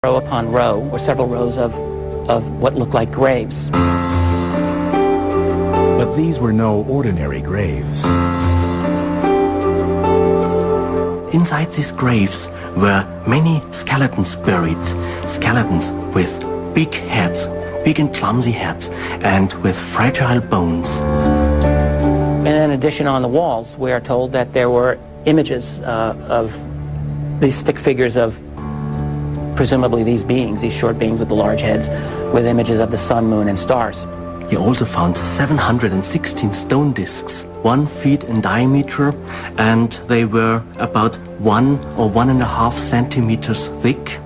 row upon row, or several rows of what looked like graves. But these were no ordinary graves. Inside these graves were many skeletons buried, skeletons with big heads, big and clumsy heads, and with fragile bones. And in addition, on the walls, we are told that there were images of these stick figures of presumably these beings, these short beings with the large heads, with images of the sun, moon, and stars. He also found 716 stone discs, 1 feet in diameter, and they were about 1 or 1.5 centimeters thick.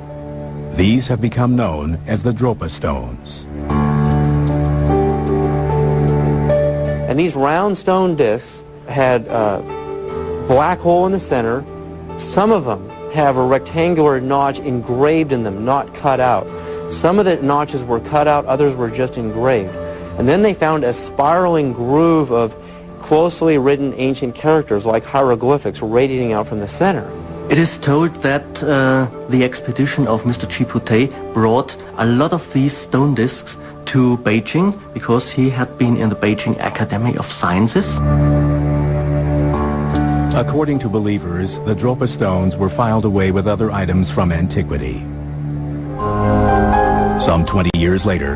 These have become known as the Dropa stones. And these round stone discs had a black hole in the center. Some of them have a rectangular notch engraved in them, not cut out. Some of the notches were cut out, others were just engraved. And then they found a spiraling groove of closely written ancient characters like hieroglyphics radiating out from the center. It is told that the expedition of Mr. Chipute brought a lot of these stone discs to Beijing because he had been in the Beijing Academy of Sciences. According to believers, the Dropa stones were filed away with other items from antiquity. Some 20 years later,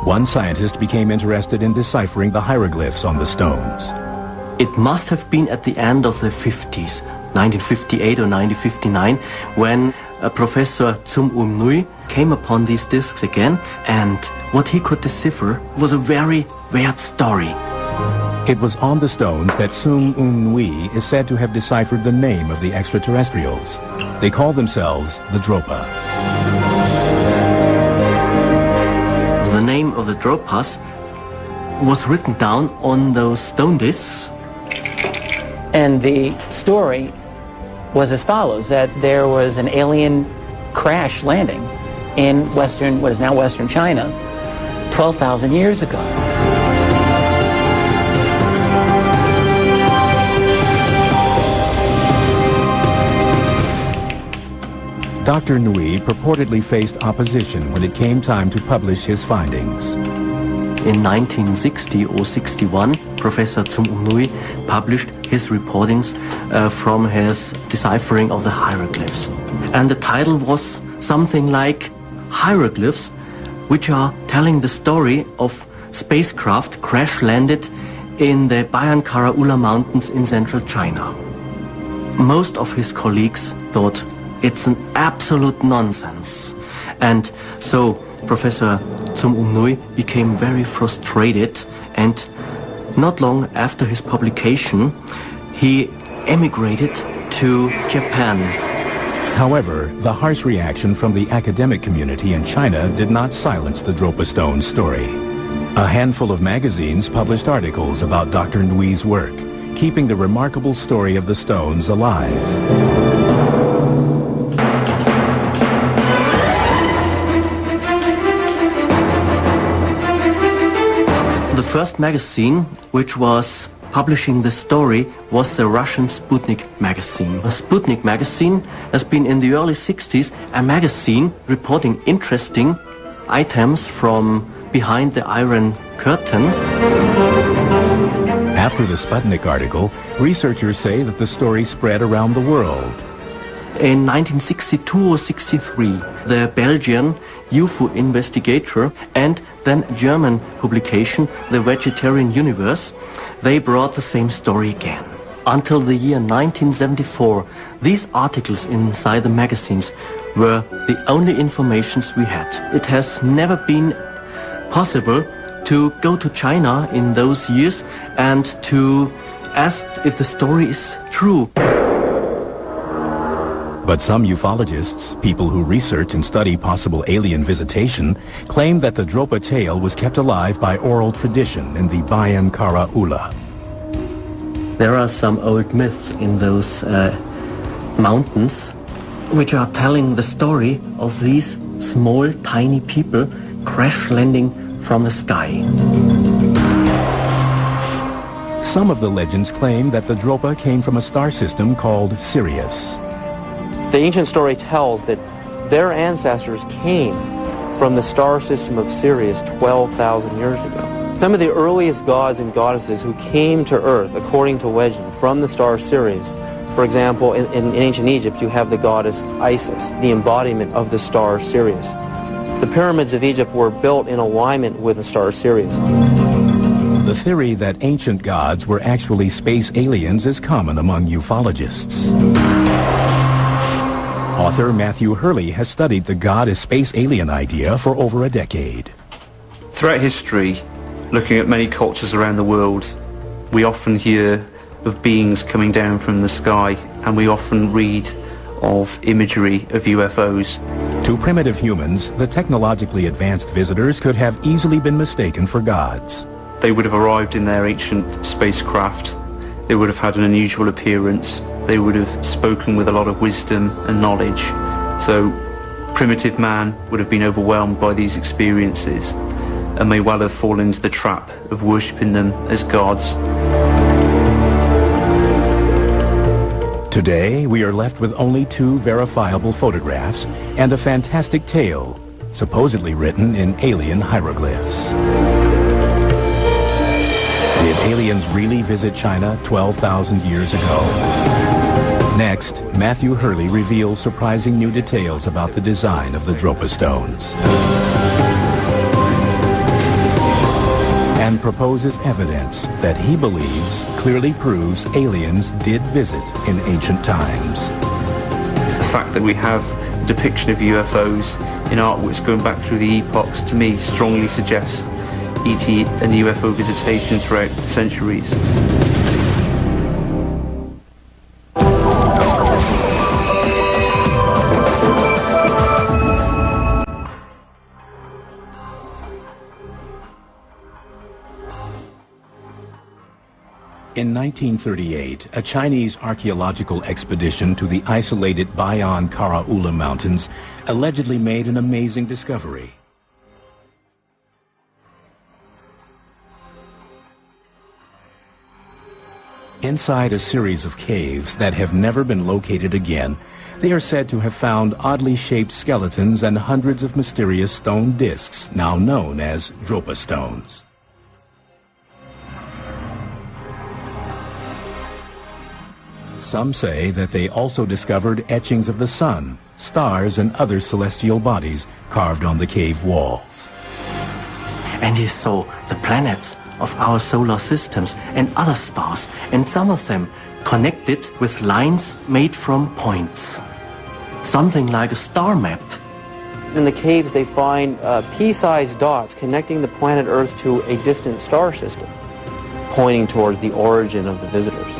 one scientist became interested in deciphering the hieroglyphs on the stones. It must have been at the end of the 50s, 1958 or 1959, when Professor Zum Nui came upon these discs again, and what he could decipher was a very weird story. It was on the stones that Sum Nui is said to have deciphered the name of the extraterrestrials. They call themselves the Dropa. The name of the Dropas was written down on those stone discs. And the story was as follows, that there was an alien crash landing in what is now Western China, 12,000 years ago. Dr. Nui purportedly faced opposition when it came time to publish his findings. In 1960 or 61, Professor Zum Nui published his reportings from his deciphering of the hieroglyphs. And the title was something like Hieroglyphs, which are telling the story of spacecraft crash-landed in the Bayankara Ula Mountains in central China. Most of his colleagues thought it's an absolute nonsense. And so Professor Zum Nui became very frustrated, and not long after his publication, he emigrated to Japan. However, the harsh reaction from the academic community in China did not silence the Dropa stone story. A handful of magazines published articles about Dr. Nui's work, keeping the remarkable story of the stones alive. The first magazine which was publishing the story was the Russian Sputnik magazine. A Sputnik magazine has been in the early 60s a magazine reporting interesting items from behind the Iron Curtain. After the Sputnik article, researchers say that the story spread around the world. In 1962 or 63, the Belgian UFO investigator and then German publication, The Vegetarian Universe, they brought the same story again. Until the year 1974, these articles inside the magazines were the only informations we had. It has never been possible to go to China in those years and to ask if the story is true. But some ufologists, people who research and study possible alien visitation, claim that the Dropa tale was kept alive by oral tradition in the Bayankara Ula. There are some old myths in those mountains which are telling the story of these small, tiny people crash landing from the sky. Some of the legends claim that the Dropa came from a star system called Sirius. The ancient story tells that their ancestors came from the star system of Sirius 12,000 years ago. Some of the earliest gods and goddesses who came to Earth, according to legend, from the star Sirius. For example, in ancient Egypt, you have the goddess Isis, the embodiment of the star Sirius. The pyramids of Egypt were built in alignment with the star Sirius. The theory that ancient gods were actually space aliens is common among ufologists. Author Matthew Hurley has studied the God as space alien idea for over a decade. Throughout history, looking at many cultures around the world, we often hear of beings coming down from the sky, and we often read of imagery of UFOs. To primitive humans, the technologically advanced visitors could have easily been mistaken for gods. They would have arrived in their ancient spacecraft. They would have had an unusual appearance. They would have spoken with a lot of wisdom and knowledge. So primitive man would have been overwhelmed by these experiences and may well have fallen into the trap of worshipping them as gods. Today, we are left with only 2 verifiable photographs and a fantastic tale, supposedly written in alien hieroglyphs. Did aliens really visit China 12,000 years ago? Next, Matthew Hurley reveals surprising new details about the design of the Dropa stones and proposes evidence that he believes clearly proves aliens did visit in ancient times. The fact that we have the depiction of UFOs in artworks going back through the epochs, to me, strongly suggests ET and UFO visitation throughout the centuries. In 1938, a Chinese archaeological expedition to the isolated Bayan Karaula Mountains allegedly made an amazing discovery. Inside a series of caves that have never been located again, they are said to have found oddly shaped skeletons and hundreds of mysterious stone discs, now known as Dropa stones. Some say that they also discovered etchings of the sun, stars, and other celestial bodies carved on the cave walls. And he saw the planets of our solar systems and other stars, and some of them connected with lines made from points. Something like a star map. In the caves, they find pea-sized dots connecting the planet Earth to a distant star system, pointing towards the origin of the visitors.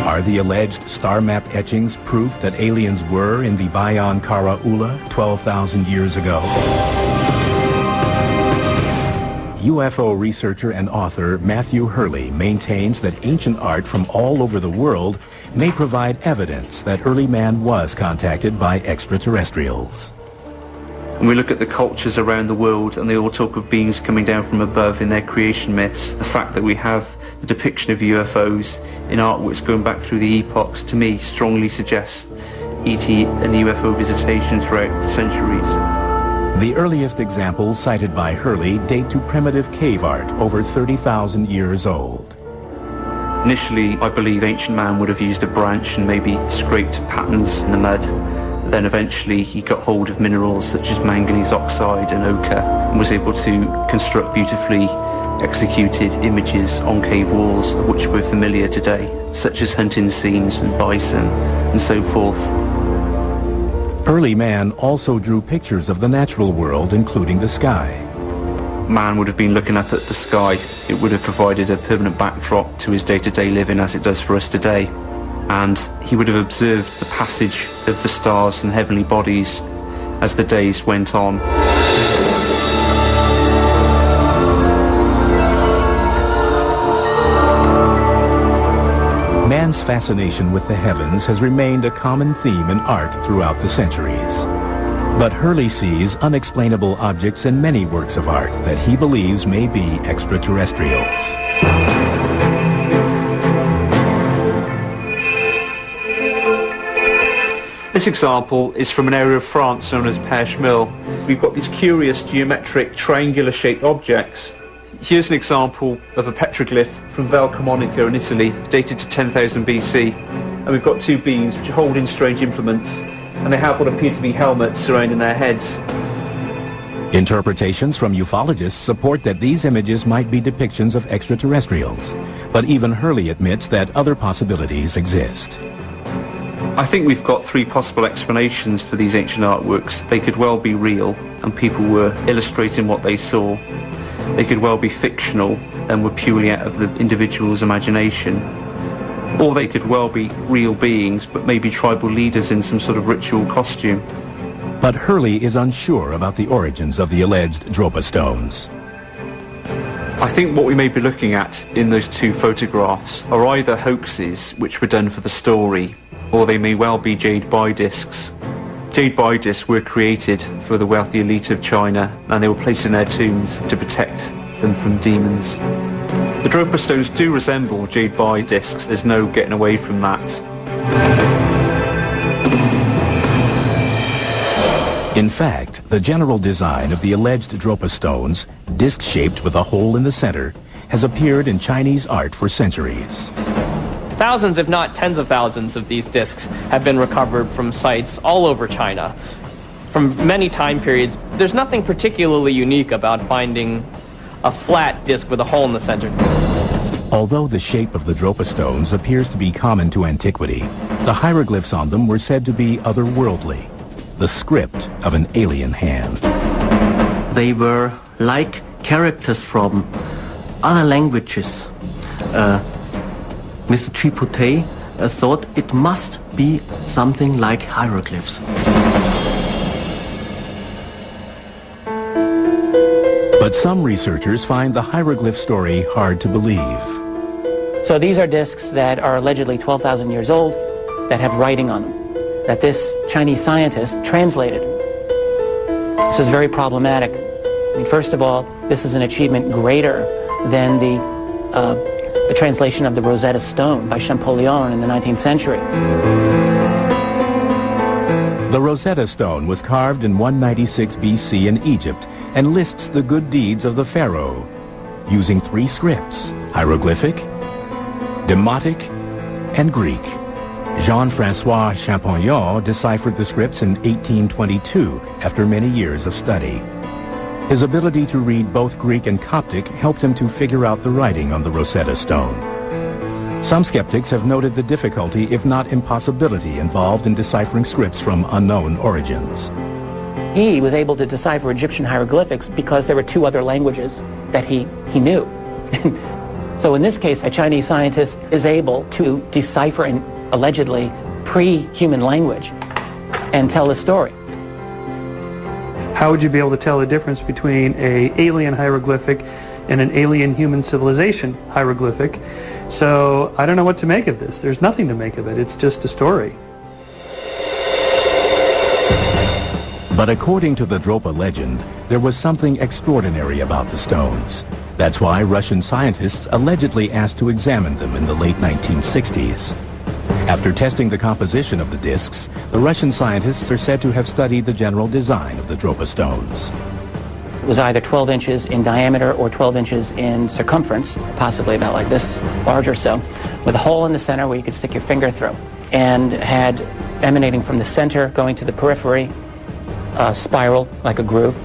Are the alleged star map etchings proof that aliens were in the Bayan Karaula 12,000 years ago? UFO researcher and author Matthew Hurley maintains that ancient art from all over the world may provide evidence that early man was contacted by extraterrestrials. When we look at the cultures around the world, and they all talk of beings coming down from above in their creation myths, the fact that we have the depiction of UFOs in artworks going back through the epochs, to me, strongly suggests ET and UFO visitation throughout the centuries. The earliest examples cited by Hurley date to primitive cave art over 30,000 years old. Initially, I believe ancient man would have used a branch and maybe scraped patterns in the mud. Then eventually he got hold of minerals such as manganese oxide and ochre and was able to construct beautifully executed images on cave walls, of which we're familiar today, such as hunting scenes and bison and so forth. Early man also drew pictures of the natural world, including the sky. Man would have been looking up at the sky. It would have provided a permanent backdrop to his day-to-day living as it does for us today. And he would have observed the passage of the stars and heavenly bodies as the days went on. Man's fascination with the heavens has remained a common theme in art throughout the centuries. But Hurley sees unexplainable objects in many works of art that he believes may be extraterrestrials. This This example is from an area of France known as Perche-Mille. We've got these curious geometric triangular-shaped objects. Here's an example of a petroglyph from Val Camonica in Italy, dated to 10,000 BC. And we've got two beings which are holding strange implements, and they have what appear to be helmets surrounding their heads. Interpretations from ufologists support that these images might be depictions of extraterrestrials, but even Hurley admits that other possibilities exist. I think we've got three possible explanations for these ancient artworks. They could well be real, and people were illustrating what they saw. They could well be fictional, and were purely out of the individual's imagination. Or they could well be real beings, but maybe tribal leaders in some sort of ritual costume. But Hurley is unsure about the origins of the alleged Dropa stones. I think what we may be looking at in those two photographs are either hoaxes which were done for the story, or they may well be jade discs. Jade discs were created for the wealthy elite of China, and they were placed in their tombs to protect them from demons. The Dropa stones do resemble jade discs, there's no getting away from that. In fact, the general design of the alleged Dropa stones, disc-shaped with a hole in the center, has appeared in Chinese art for centuries. Thousands, if not tens of thousands, of these discs have been recovered from sites all over China. From many time periods, there's nothing particularly unique about finding a flat disc with a hole in the center. Although the shape of the Dropa stones appears to be common to antiquity, the hieroglyphs on them were said to be otherworldly, the script of an alien hand. They were like characters from other languages. Mr. Chipute thought it must be something like hieroglyphs. But some researchers find the hieroglyph story hard to believe. So these are discs that are allegedly 12,000 years old that have writing on them, that this Chinese scientist translated. This is very problematic. I mean, first of all, this is an achievement greater than the translation of the Rosetta Stone by Champollion in the 19th century. The Rosetta Stone was carved in 196 BC in Egypt and lists the good deeds of the pharaoh using three scripts: hieroglyphic, Demotic, and Greek. Jean-Francois Champollion deciphered the scripts in 1822 after many years of study. His ability to read both Greek and Coptic helped him to figure out the writing on the Rosetta Stone. Some skeptics have noted the difficulty, if not impossibility, involved in deciphering scripts from unknown origins. He was able to decipher Egyptian hieroglyphics because there were two other languages that he knew. So in this case, a Chinese scientist is able to decipher an allegedly pre-human language and tell the story. How would you be able to tell the difference between an alien hieroglyphic and an alien human civilization hieroglyphic? So I don't know what to make of this. There's nothing to make of it. It's just a story. But according to the Dropa legend, there was something extraordinary about the stones. That's why Russian scientists allegedly asked to examine them in the late 1960s. After testing the composition of the discs, the Russian scientists are said to have studied the general design of the Dropa stones. It was either 12 inches in diameter or 12 inches in circumference, possibly about like this, large or so, with a hole in the center where you could stick your finger through, and had emanating from the center, going to the periphery, a spiral like a groove.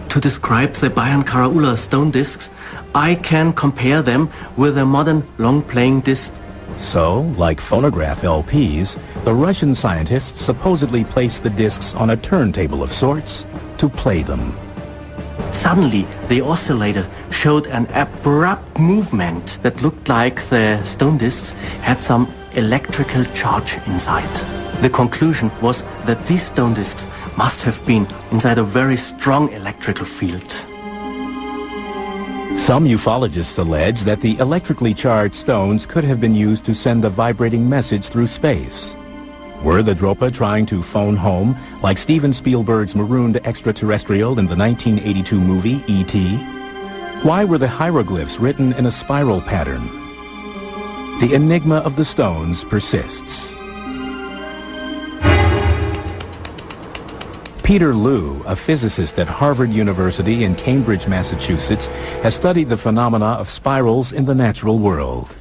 To describe the Bayan Karaula stone discs, I can compare them with a modern long-playing disc. So, like phonograph LPs, the Russian scientists supposedly placed the discs on a turntable of sorts to play them. Suddenly, the oscillator showed an abrupt movement that looked like the stone discs had some electrical charge inside. The conclusion was that these stone discs must have been inside a very strong electrical field. Some ufologists allege that the electrically charged stones could have been used to send a vibrating message through space. Were the Dropa trying to phone home, like Steven Spielberg's marooned extraterrestrial in the 1982 movie E.T.? Why were the hieroglyphs written in a spiral pattern? The enigma of the stones persists. Peter Liu, a physicist at Harvard University in Cambridge, Massachusetts, has studied the phenomena of spirals in the natural world.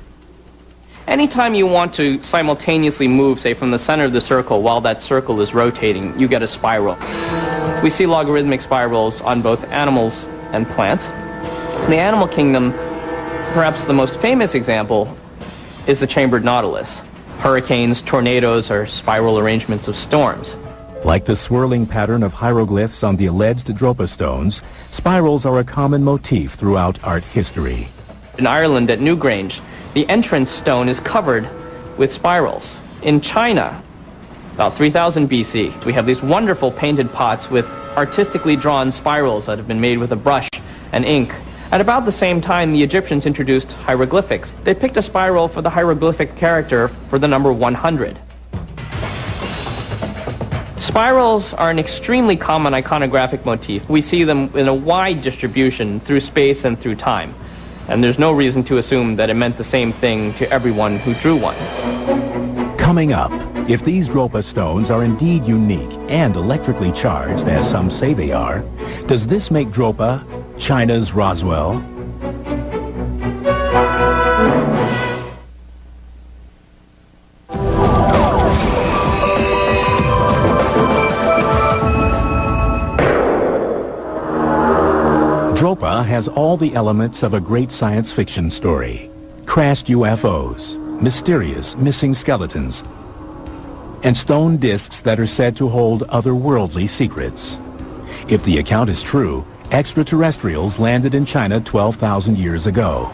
Anytime you want to simultaneously move, say, from the center of the circle while that circle is rotating, you get a spiral. We see logarithmic spirals on both animals and plants. In the animal kingdom, perhaps the most famous example is the chambered nautilus. Hurricanes, tornadoes are spiral arrangements of storms. Like the swirling pattern of hieroglyphs on the alleged Dropa stones, spirals are a common motif throughout art history. In Ireland at Newgrange, the entrance stone is covered with spirals. In China, about 3000 BC, we have these wonderful painted pots with artistically drawn spirals that have been made with a brush and ink. At about the same time, the Egyptians introduced hieroglyphics. They picked a spiral for the hieroglyphic character for the number 100. Spirals are an extremely common iconographic motif. We see them in a wide distribution through space and through time. And there's no reason to assume that it meant the same thing to everyone who drew one. Coming up, if these Dropa stones are indeed unique and electrically charged, as some say they are, does this make Dropa China's Roswell? Dropa has all the elements of a great science fiction story. Crashed UFOs, mysterious missing skeletons, and stone discs that are said to hold otherworldly secrets. If the account is true, extraterrestrials landed in China 12,000 years ago.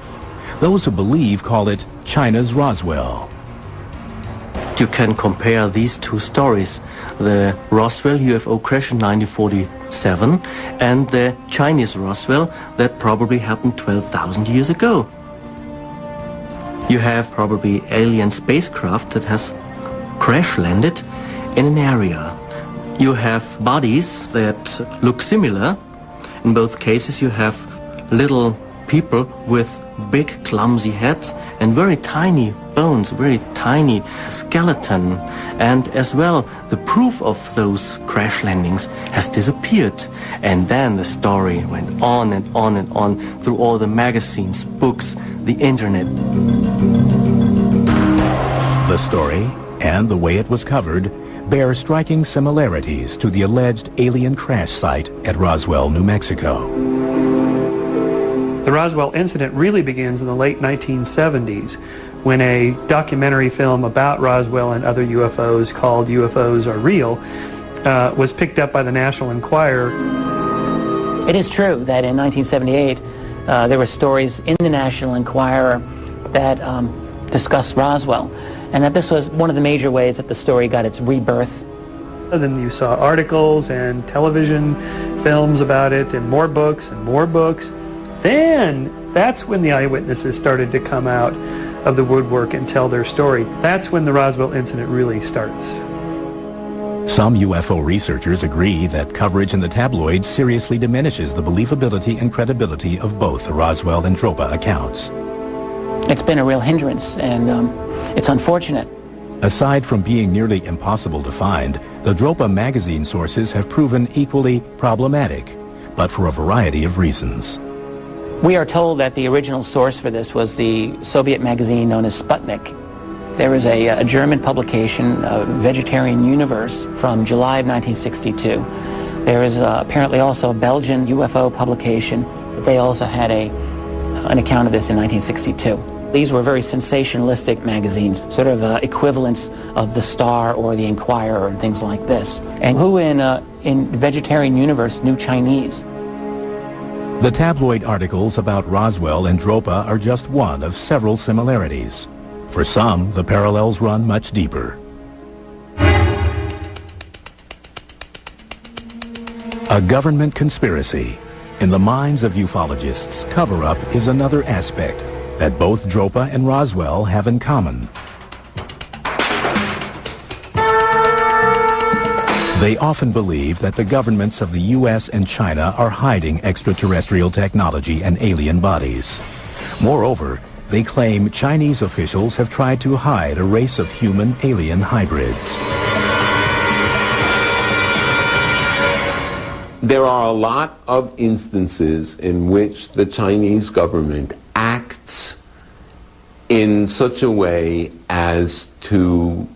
Those who believe call it China's Roswell. You can compare these two stories, the Roswell UFO crash in 1947 and the Chinese Roswell that probably happened 12,000 years ago. You have probably alien spacecraft that has crash landed in an area. You have bodies that look similar. In both cases you have little people with big clumsy heads and very tiny bones, very tiny skeleton. And as well, the proof of those crash landings has disappeared. And then the story went on and on and on through all the magazines, books, the internet. The story and the way it was covered bear striking similarities to the alleged alien crash site at Roswell, New Mexico. The Roswell incident really begins in the late 1970s when a documentary film about Roswell and other UFOs called UFOs Are Real was picked up by the National Enquirer. It is true that in 1978 there were stories in the National Enquirer that discussed Roswell, and that this was one of the major ways that the story got its rebirth. And then you saw articles and television films about it and more books and more books. Then that's when the eyewitnesses started to come out of the woodwork and tell their story. That's when the Roswell incident really starts. Some UFO researchers agree that coverage in the tabloids seriously diminishes the believability and credibility of both the Roswell and Dropa accounts. It's been a real hindrance, and it's unfortunate. Aside from being nearly impossible to find, the Dropa magazine sources have proven equally problematic, but for a variety of reasons. We are told that the original source for this was the Soviet magazine known as Sputnik. There was a German publication, Vegetarian Universe, from July of 1962. There is apparently also a Belgian UFO publication. They also had an account of this in 1962. These were very sensationalistic magazines, sort of equivalents of the Star or the Enquirer and things like this. And who in Vegetarian Universe knew Chinese? The tabloid articles about Roswell and Dropa are just one of several similarities. For some, the parallels run much deeper. A government conspiracy. In the minds of ufologists, cover-up is another aspect that both Dropa and Roswell have in common. They often believe that the governments of the U.S. and China are hiding extraterrestrial technology and alien bodies. Moreover, they claim Chinese officials have tried to hide a race of human-alien hybrids. There are a lot of instances in which the Chinese government acts in such a way as to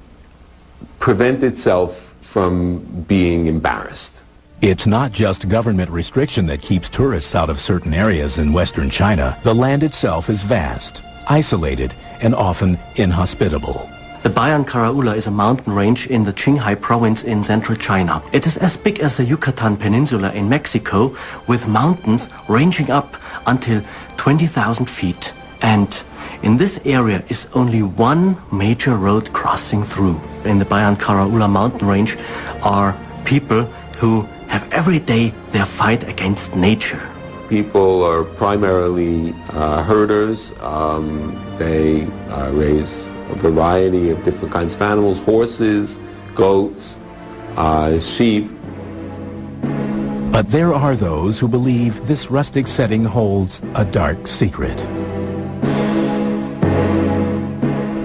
prevent itself from being embarrassed. It's not just government restriction that keeps tourists out of certain areas in western China. The land itself is vast, isolated, and often inhospitable. The Bayan Karaula is a mountain range in the Qinghai province in central China. It is as big as the Yucatan Peninsula in Mexico, with mountains ranging up until 20,000 feet. And in this area is only one major road crossing through. In the Bayan Karaula mountain range are people who have every day their fight against nature. People are primarily herders. They raise a variety of different kinds of animals, horses, goats, sheep. But there are those who believe this rustic setting holds a dark secret.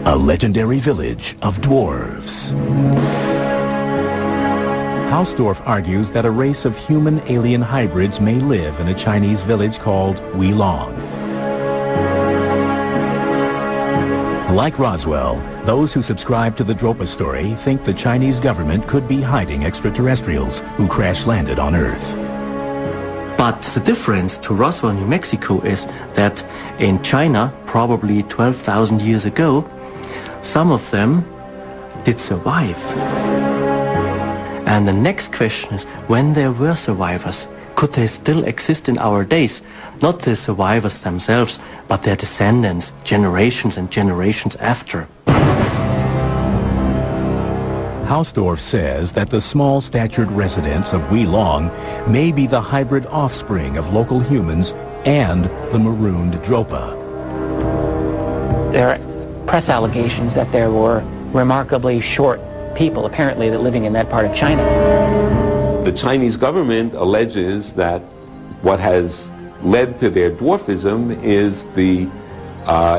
A legendary village of dwarves. Hausdorff argues that a race of human-alien hybrids may live in a Chinese village called Weilong. Like Roswell, those who subscribe to the Dropa story think the Chinese government could be hiding extraterrestrials who crash-landed on Earth. But the difference to Roswell, New Mexico is that in China, probably 12,000 years ago, some of them did survive. And the next question is, when there were survivors, could they still exist in our days? Not the survivors themselves, but their descendants, generations and generations after. Hausdorff says that the small-statured residents of Weilong may be the hybrid offspring of local humans and the marooned Dropa. There are press allegations that there were remarkably short people, apparently, that living in that part of China. The Chinese government alleges that what has led to their dwarfism is the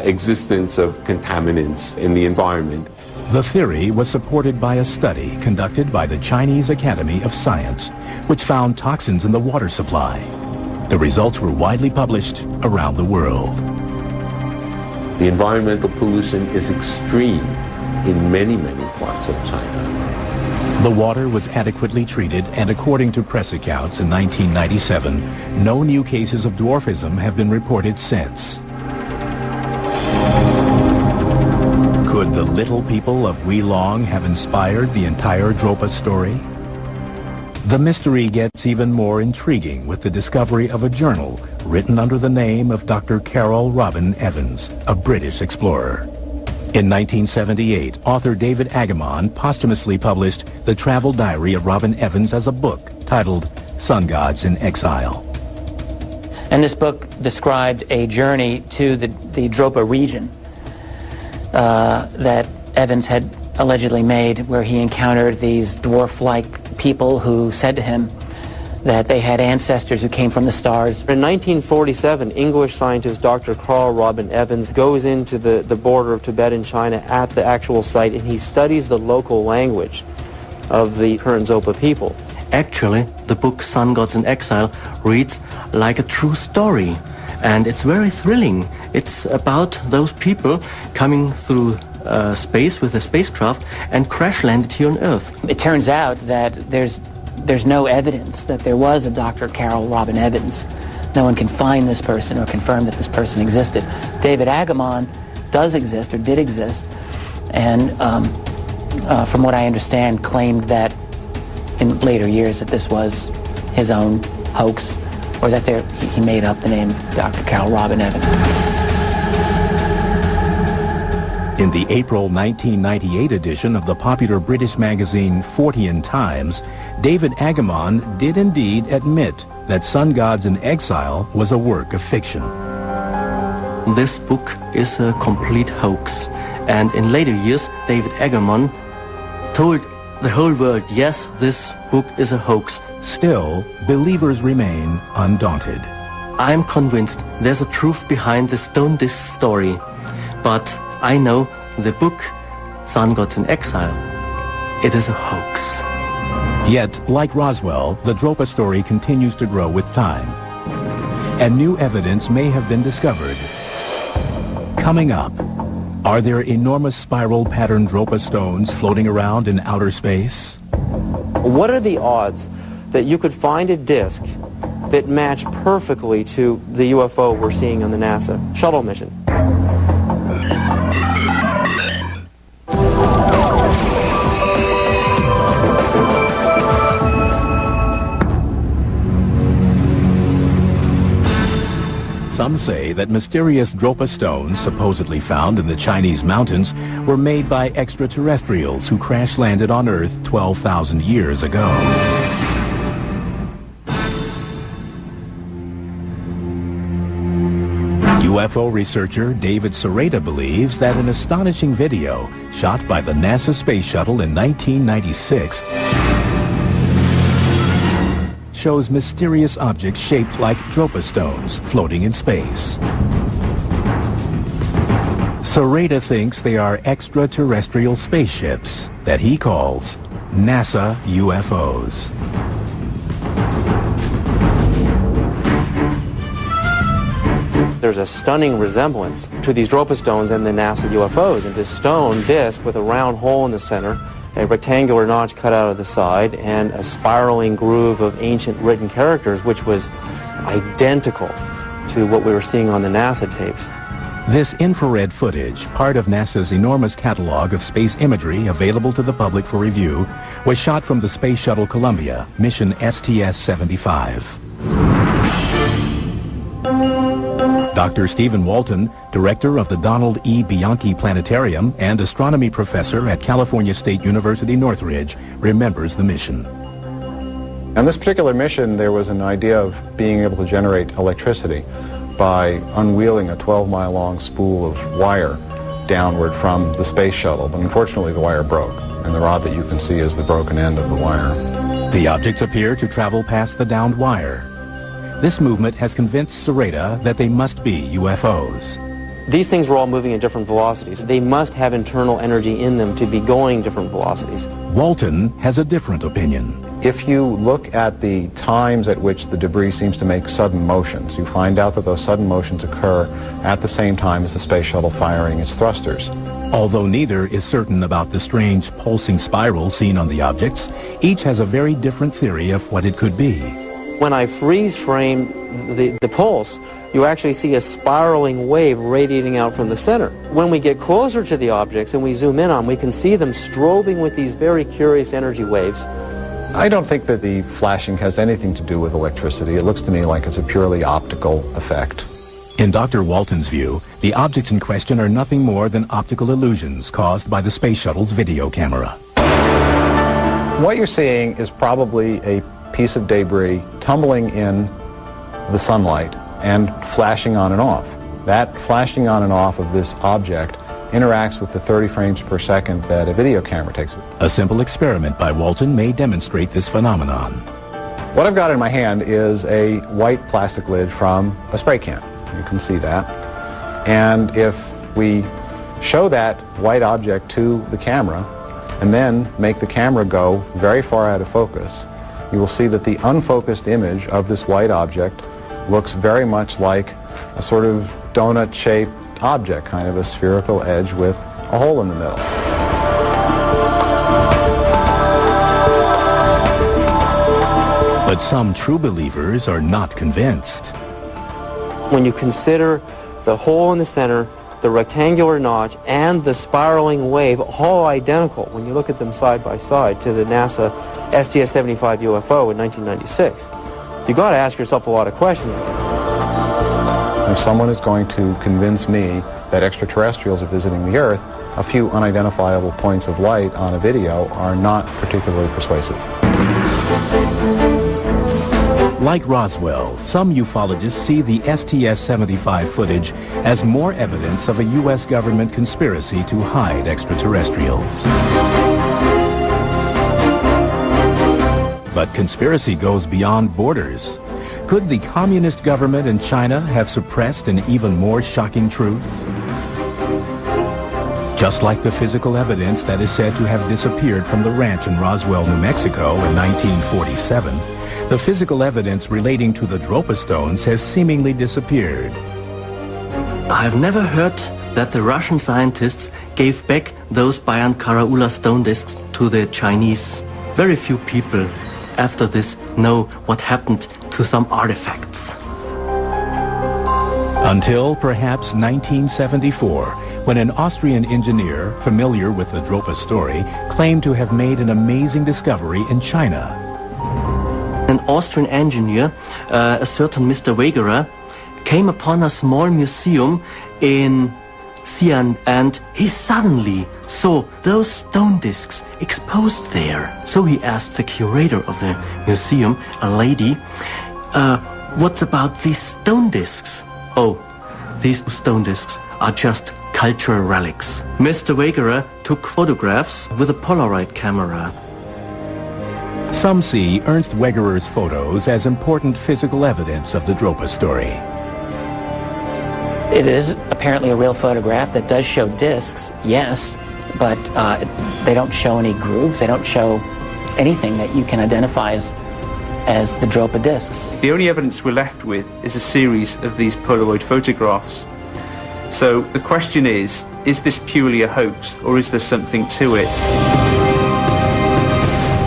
existence of contaminants in the environment. The theory was supported by a study conducted by the Chinese Academy of Science, which found toxins in the water supply. The results were widely published around the world. The environmental pollution is extreme in many, many parts of China. The water was adequately treated, and according to press accounts in 1997, no new cases of dwarfism have been reported since. Could the little people of Weilong have inspired the entire Dropa story? The mystery gets even more intriguing with the discovery of a journal written under the name of Dr. Carol Robin Evans, a British explorer. In 1978, author David Agamon posthumously published the travel diary of Robin Evans as a book titled Sun Gods in Exile. And this book described a journey to the Dropa region that Evans had allegedly made, where he encountered these dwarf-like people who said to him that they had ancestors who came from the stars. In 1947, English scientist Dr. Carl Robin Evans goes into the border of Tibet and China at the actual site, and he studies the local language of the current Dropa people. Actually, the book Sun Gods in Exile reads like a true story, and it's very thrilling. It's about those people coming through space with a spacecraft and crash landed here on Earth. It turns out that there's no evidence that there was a Dr. Carol Robin Evans. No one can find this person or confirm that this person existed. David Agamon does exist, or did exist, and from what I understand, claimed that in later years that this was his own hoax, or that he made up the name Dr. Carol Robin Evans. In the April 1998 edition of the popular British magazine Fortean Times, David Agamon did indeed admit that Sun Gods in Exile was a work of fiction. This book is a complete hoax, and in later years, David Agamon told the whole world, yes, this book is a hoax. Still, believers remain undaunted. I'm convinced there's a truth behind the stone disc story, but I know the book Sun Gods in Exile, it is a hoax. Yet, like Roswell, the Dropa story continues to grow with time. And new evidence may have been discovered. Coming up, are there enormous spiral pattern Dropa stones floating around in outer space? What are the odds that you could find a disk that matched perfectly to the UFO we're seeing on the NASA shuttle mission? Some say that mysterious Dropa stones supposedly found in the Chinese mountains were made by extraterrestrials who crash-landed on Earth 12,000 years ago. UFO researcher David Sereda believes that an astonishing video shot by the NASA space shuttle in 1996 shows mysterious objects shaped like Dropa stones floating in space. Sereda thinks they are extraterrestrial spaceships that he calls NASA UFOs. There's a stunning resemblance to these Dropa stones and the NASA UFOs, and this stone disk with a round hole in the center, a rectangular notch cut out of the side, and a spiraling groove of ancient written characters, which was identical to what we were seeing on the NASA tapes. This infrared footage, part of NASA's enormous catalog of space imagery available to the public for review, was shot from the Space Shuttle Columbia, mission STS-75. Dr. Stephen Walton, director of the Donald E. Bianchi Planetarium and astronomy professor at California State University Northridge, remembers the mission. On this particular mission, there was an idea of being able to generate electricity by unwheeling a 12-mile-long spool of wire downward from the space shuttle. But unfortunately, the wire broke, and the rod that you can see is the broken end of the wire. The objects appear to travel past the downed wire. This movement has convinced Sereda that they must be UFOs. These things were all moving at different velocities. They must have internal energy in them to be going different velocities. Walton has a different opinion. If you look at the times at which the debris seems to make sudden motions, you find out that those sudden motions occur at the same time as the space shuttle firing its thrusters. Although neither is certain about the strange pulsing spiral seen on the objects, each has a very different theory of what it could be. When I freeze frame the pulse, you actually see a spiraling wave radiating out from the center. When we get closer to the objects and we zoom in on them, we can see them strobing with these very curious energy waves. I don't think that the flashing has anything to do with electricity. It looks to me like it's a purely optical effect. In Dr. Walton's view, the objects in question are nothing more than optical illusions caused by the space shuttle's video camera. What you're seeing is probably a piece of debris tumbling in the sunlight and flashing on and off. That flashing on and off of this object interacts with the 30 frames per second that a video camera takes. A simple experiment by Walton may demonstrate this phenomenon. What I've got in my hand is a white plastic lid from a spray can. You can see that. And if we show that white object to the camera and then make the camera go very far out of focus, you will see that the unfocused image of this white object looks very much like a sort of donut-shaped object, kind of a spherical edge with a hole in the middle. But some true believers are not convinced. When you consider the hole in the center, the rectangular notch, and the spiraling wave, all identical when you look at them side by side to the NASA STS-75 UFO in 1996, you got to ask yourself a lot of questions. If someone is going to convince me that extraterrestrials are visiting the Earth, a few unidentifiable points of light on a video are not particularly persuasive. Like Roswell, some ufologists see the STS-75 footage as more evidence of a U.S. government conspiracy to hide extraterrestrials. But conspiracy goes beyond borders. Could the communist government in China have suppressed an even more shocking truth? Just like the physical evidence that is said to have disappeared from the ranch in Roswell, New Mexico in 1947, the physical evidence relating to the Dropa stones has seemingly disappeared. I've never heard that the Russian scientists gave back those Bayan Karaula stone discs to the Chinese. Very few people after this know what happened to some artifacts. Until perhaps 1974, when an Austrian engineer familiar with the Dropa story claimed to have made an amazing discovery in China. An Austrian engineer, a certain Mr. Wegerer, came upon a small museum in Xi'an, and he suddenly saw those stone discs exposed there. So he asked the curator of the museum, a lady, what about these stone discs? Oh, these stone discs are just cultural relics. Mr. Wegerer took photographs with a Polaroid camera. Some see Ernst Wegerer's photos as important physical evidence of the Dropa story. It is apparently a real photograph that does show discs, yes, but they don't show any grooves. They don't show anything that you can identify as the Dropa discs. The only evidence we're left with is a series of these Polaroid photographs. So the question is this purely a hoax, or is there something to it?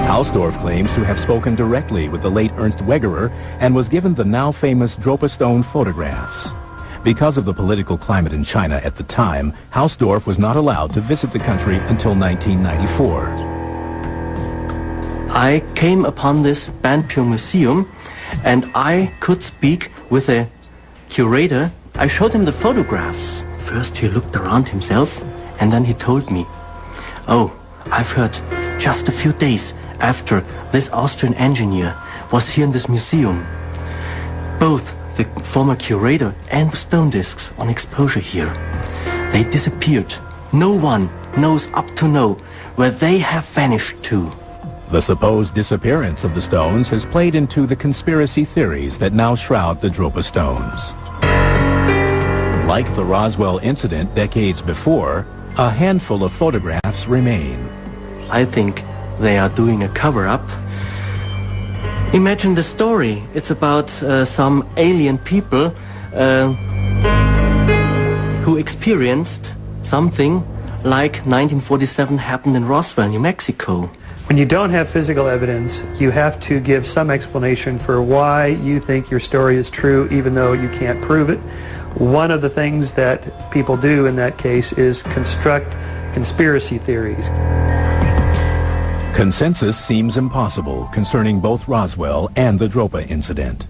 Hausdorff claims to have spoken directly with the late Ernst Wegerer and was given the now famous Dropa stone photographs. Because of the political climate in China at the time, Hausdorff was not allowed to visit the country until 1994. I came upon this Banpyo Museum and I could speak with a curator. I showed him the photographs. First he looked around himself and then he told me, "Oh, I've heard just a few days after this Austrian engineer was here in this museum. Both the former curator and the stone discs on exposure here, they disappeared. No one knows up to now where they have vanished to." The supposed disappearance of the stones has played into the conspiracy theories that now shroud the Dropa stones. Like the Roswell incident decades before, a handful of photographs remain. I think they are doing a cover-up. Imagine the story. It's about some alien people who experienced something like 1947 happened in Roswell, New Mexico. When you don't have physical evidence, you have to give some explanation for why you think your story is true, even though you can't prove it. One of the things that people do in that case is construct conspiracy theories. Consensus seems impossible concerning both Roswell and the Dropa incident.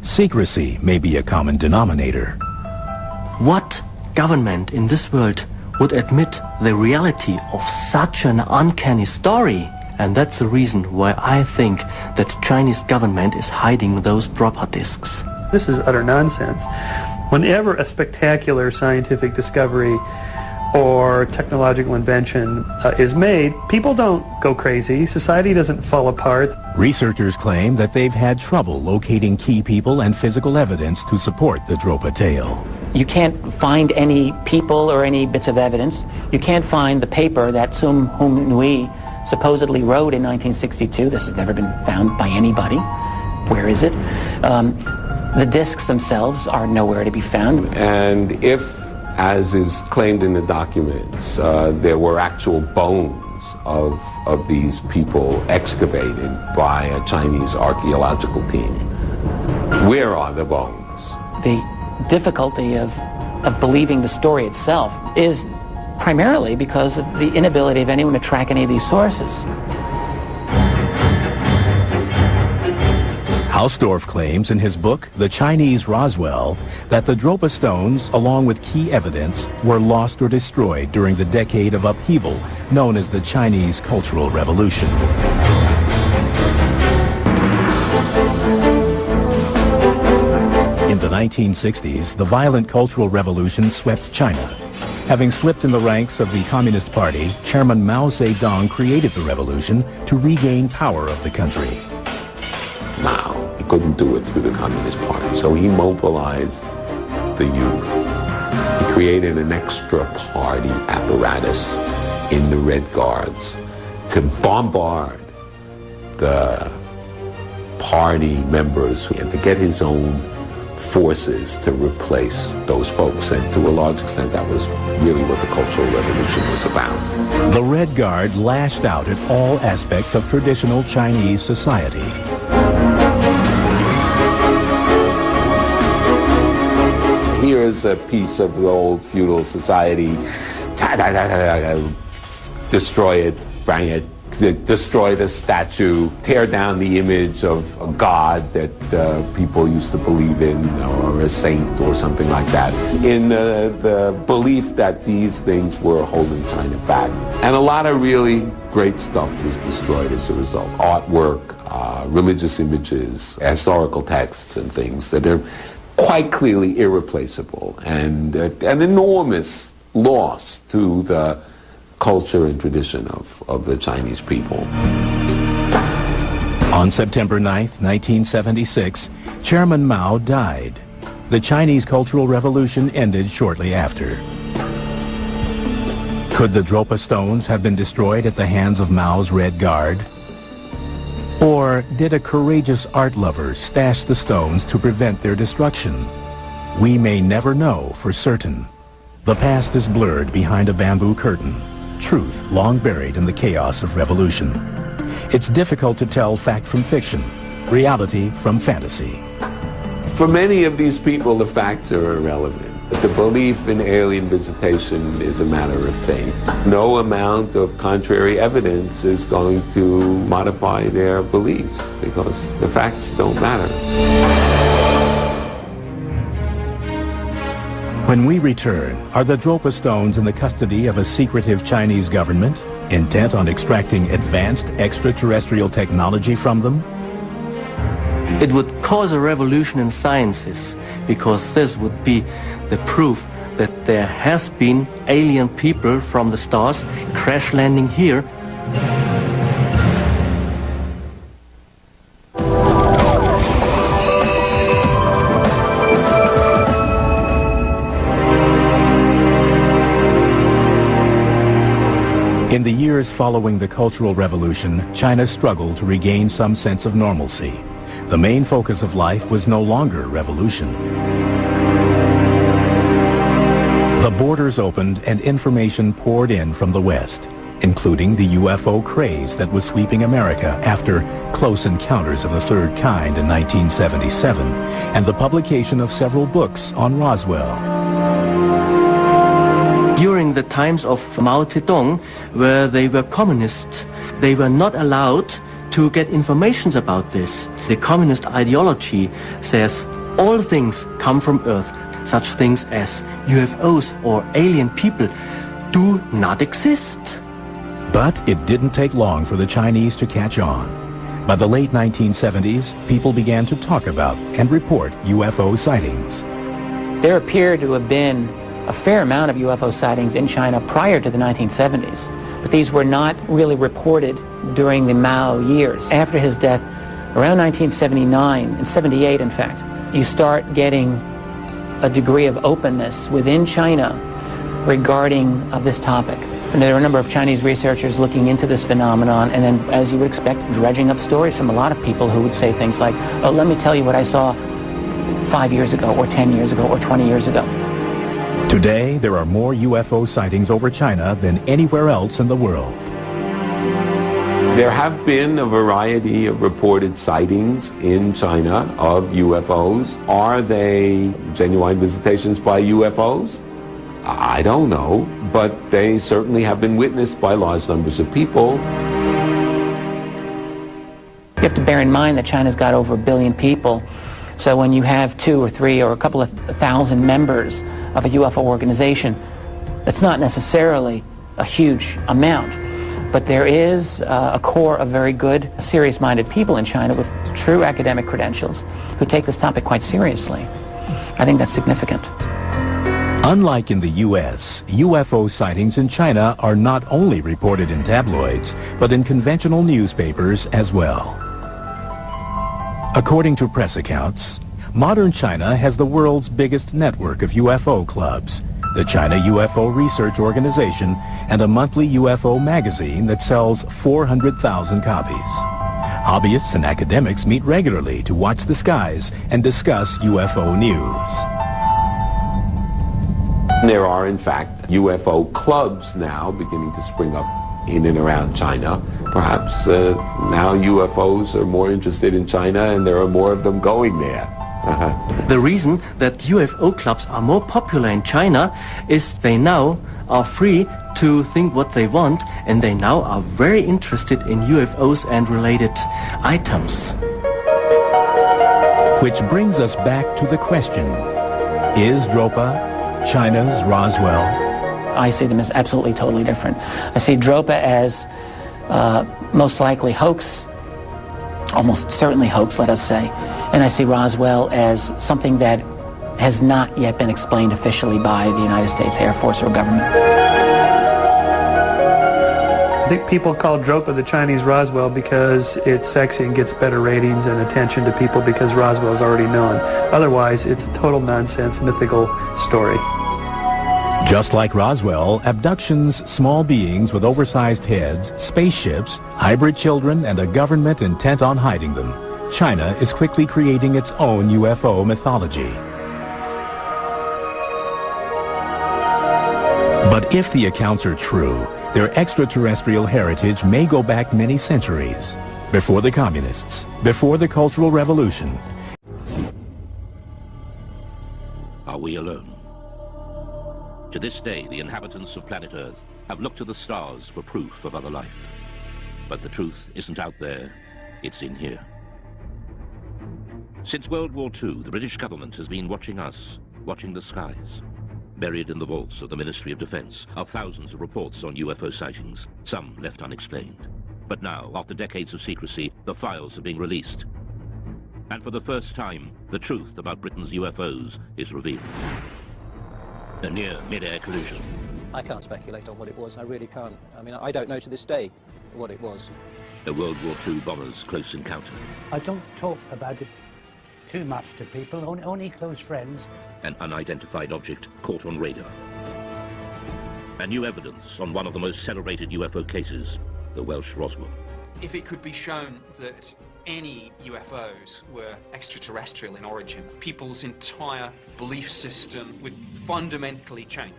Secrecy may be a common denominator. What government in this world would admit the reality of such an uncanny story? And that's the reason why I think that the Chinese government is hiding those Dropa discs. This is utter nonsense. Whenever a spectacular scientific discovery or technological invention is made, people don't go crazy. Society doesn't fall apart. Researchers claim that they've had trouble locating key people and physical evidence to support the Dropa tale. You can't find any people or any bits of evidence. You can't find the paper that Sum Hum Nui supposedly wrote in 1962. This has never been found by anybody. Where is it? The discs themselves are nowhere to be found. And if, as is claimed in the documents, there were actual bones of these people excavated by a Chinese archaeological team, where are the bones? The difficulty of believing the story itself is primarily because of the inability of anyone to track any of these sources. Hausdorff claims in his book, The Chinese Roswell, that the Dropa stones, along with key evidence, were lost or destroyed during the decade of upheaval known as the Chinese Cultural Revolution. In the 1960s, the violent Cultural Revolution swept China. Having slipped in the ranks of the Communist Party, Chairman Mao Zedong created the revolution to regain power of the country. Now, he couldn't do it through the Communist Party, so he mobilized the youth. He created an extra party apparatus in the Red Guards to bombard the party members and to get his own forces to replace those folks. And to a large extent, that was really what the Cultural Revolution was about. The Red Guard lashed out at all aspects of traditional Chinese society. Here's a piece of the old feudal society. Destroy it, bang it, destroy the statue, tear down the image of a god that people used to believe in, or a saint or something like that, in the belief that these things were holding China back. And a lot of really great stuff was destroyed as a result. Artwork, religious images, historical texts and things that are quite clearly irreplaceable, and an enormous loss to the culture and tradition of the Chinese people. On September 9th, 1976, Chairman Mao died. The Chinese Cultural Revolution ended shortly after. Could the Dropa stones have been destroyed at the hands of Mao's Red Guard? Or did a courageous art lover stash the stones to prevent their destruction? We may never know for certain. The past is blurred behind a bamboo curtain. Truth long buried in the chaos of revolution. It's difficult to tell fact from fiction, reality from fantasy. For many of these people, the facts are irrelevant. The belief in alien visitation is a matter of faith. No amount of contrary evidence is going to modify their beliefs because the facts don't matter. When we return, are the Dropa stones in the custody of a secretive Chinese government, intent on extracting advanced extraterrestrial technology from them? It would cause a revolution in sciences, because this would be the proof that there has been alien people from the stars crash landing here. In the years following the Cultural Revolution, China struggled to regain some sense of normalcy. The main focus of life was no longer revolution. The borders opened and information poured in from the West, including the UFO craze that was sweeping America after Close Encounters of the Third Kind in 1977, and the publication of several books on Roswell. During the times of Mao Zedong, where they were communists, they were not allowed to get information about this. The communist ideology says all things come from Earth. Such things as UFOs or alien people do not exist. But it didn't take long for the Chinese to catch on. By the late 1970s, people began to talk about and report UFO sightings. There appear to have been a fair amount of UFO sightings in China prior to the 1970s, but these were not really reported during the Mao years. After his death, around 1979 and 78 in fact, you start getting a degree of openness within China regarding this topic. And there are a number of Chinese researchers looking into this phenomenon, and then, as you would expect, dredging up stories from a lot of people who would say things like, oh, let me tell you what I saw 5 years ago, or 10 years ago, or 20 years ago. Today, there are more UFO sightings over China than anywhere else in the world. There have been a variety of reported sightings in China of UFOs. Are they genuine visitations by UFOs? I don't know, but they certainly have been witnessed by large numbers of people. You have to bear in mind that China's got over 1 billion people. So when you have 2 or 3 or a couple of thousand members of a UFO organization, that's not necessarily a huge amount. But there is a core of very good, serious-minded people in China with true academic credentials who take this topic quite seriously. I think that's significant. Unlike in the U.S., UFO sightings in China are not only reported in tabloids, but in conventional newspapers as well. According to press accounts, modern China has the world's biggest network of UFO clubs, the China UFO Research Organization, and a monthly UFO magazine that sells 400,000 copies. Hobbyists and academics meet regularly to watch the skies and discuss UFO news. There are, in fact, UFO clubs now beginning to spring up in and around China. Perhaps now UFOs are more interested in China and there are more of them going there. The reason that UFO clubs are more popular in China is they now are free to think what they want, and they now are very interested in UFOs and related items. Which brings us back to the question, is DROPA China's Roswell? I see them as absolutely totally different. I see DROPA as most likely hoax, almost certainly hoax, let us say, and I see Roswell as something that has not yet been explained officially by the United States Air Force or government. I think people call DROPA the Chinese Roswell because it's sexy and gets better ratings and attention to people because Roswell is already known. Otherwise, it's a total nonsense, mythical story. Just like Roswell, abductions, small beings with oversized heads, spaceships, hybrid children, and a government intent on hiding them, China is quickly creating its own UFO mythology. But if the accounts are true, their extraterrestrial heritage may go back many centuries, before the communists, before the Cultural Revolution. Are we alone? To this day, the inhabitants of planet Earth have looked to the stars for proof of other life. But the truth isn't out there, it's in here. Since World War II, the British government has been watching us, watching the skies. Buried in the vaults of the Ministry of Defense are thousands of reports on UFO sightings, some left unexplained. But now, after decades of secrecy, the files are being released. And for the first time, the truth about Britain's UFOs is revealed. A near mid-air collision. I can't speculate on what it was, I really can't. I mean, I don't know to this day what it was. A World War II bomber's close encounter. I don't talk about it too much to people, only close friends. An unidentified object caught on radar. And new evidence on one of the most celebrated UFO cases, the Welsh Roswell. If it could be shown that any UFOs were extraterrestrial in origin, people's entire belief system would fundamentally change.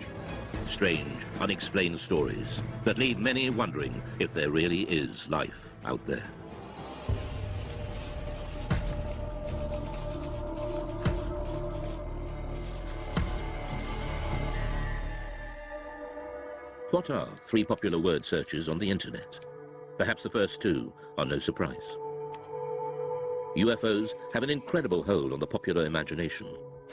Strange, unexplained stories that leave many wondering if there really is life out there. What are three popular word searches on the internet? Perhaps the first two are no surprise. UFOs have an incredible hold on the popular imagination,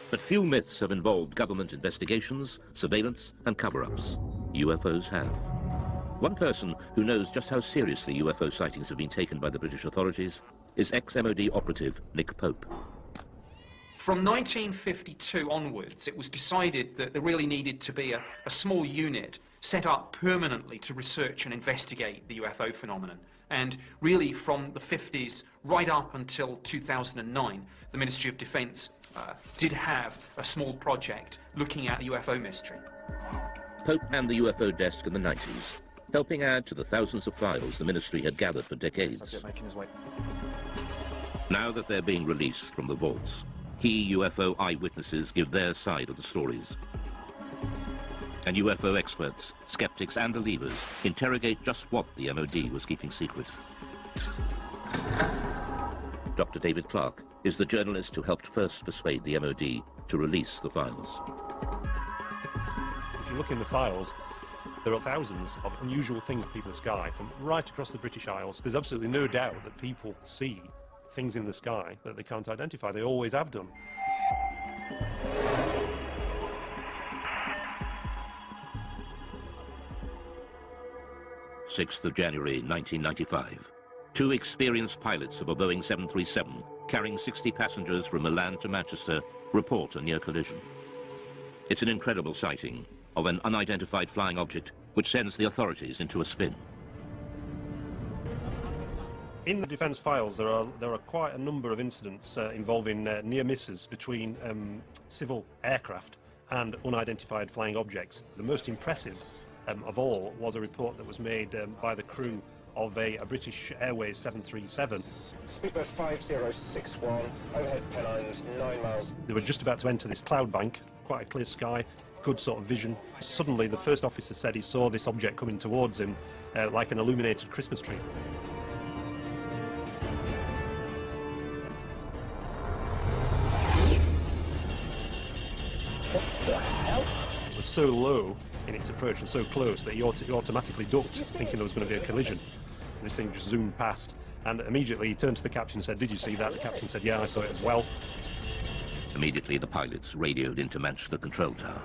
but few myths have involved government investigations, surveillance, and cover-ups. UFOs have. One person who knows just how seriously UFO sightings have been taken by the British authorities is ex-MOD operative Nick Pope. From 1952 onwards, it was decided that there really needed to be a small unit set up permanently to research and investigate the UFO phenomenon. And really from the 50s right up until 2009, the Ministry of Defense did have a small project looking at the UFO mystery. Pope manned the UFO desk in the 90s, helping add to the thousands of files the ministry had gathered for decades. Now that they're being released from the vaults, key UFO eyewitnesses give their side of the stories. And UFO experts, skeptics and believers interrogate just what the MOD was keeping secret. Dr. David Clark is the journalist who helped first persuade the MOD to release the files. If you look in the files, there are thousands of unusual things up in the sky from right across the British Isles. There's absolutely no doubt that people see things in the sky that they can't identify. They always have done. January 1995. Two experienced pilots of a Boeing 737 carrying 60 passengers from Milan to Manchester report a near collision. It's an incredible sighting of an unidentified flying object which sends the authorities into a spin. In the defence files, there are quite a number of incidents involving near misses between civil aircraft and unidentified flying objects. The most impressive of all was a report that was made by the crew of a British Airways 737. Speedbird 5061, overhead pylons 9 miles. They were just about to enter this cloud bank, quite a clear sky, good sort of vision. Suddenly the first officer said he saw this object coming towards him like an illuminated Christmas tree. What the hell? It was so low in its approach and so close that he automatically ducked, thinking there was going to be a collision. And this thing just zoomed past, and immediately he turned to the captain and said, "Did you see that?" The captain said, "Yeah, I saw it as well." Immediately the pilots radioed into Manchester Control Tower.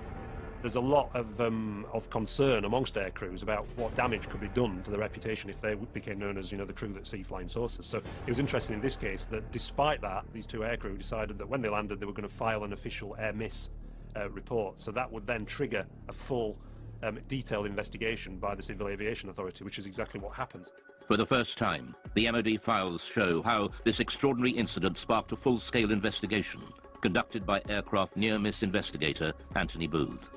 There's a lot of concern amongst air crews about what damage could be done to their reputation if they became known as, the crew that see flying saucers. So it was interesting in this case that despite that, these two air crew decided that when they landed they were going to file an official air miss report. So that would then trigger a full detailed investigation by the Civil Aviation Authority, which is exactly what happened. For the first time, the MOD files show how this extraordinary incident sparked a full-scale investigation conducted by aircraft near-miss investigator Anthony Booth.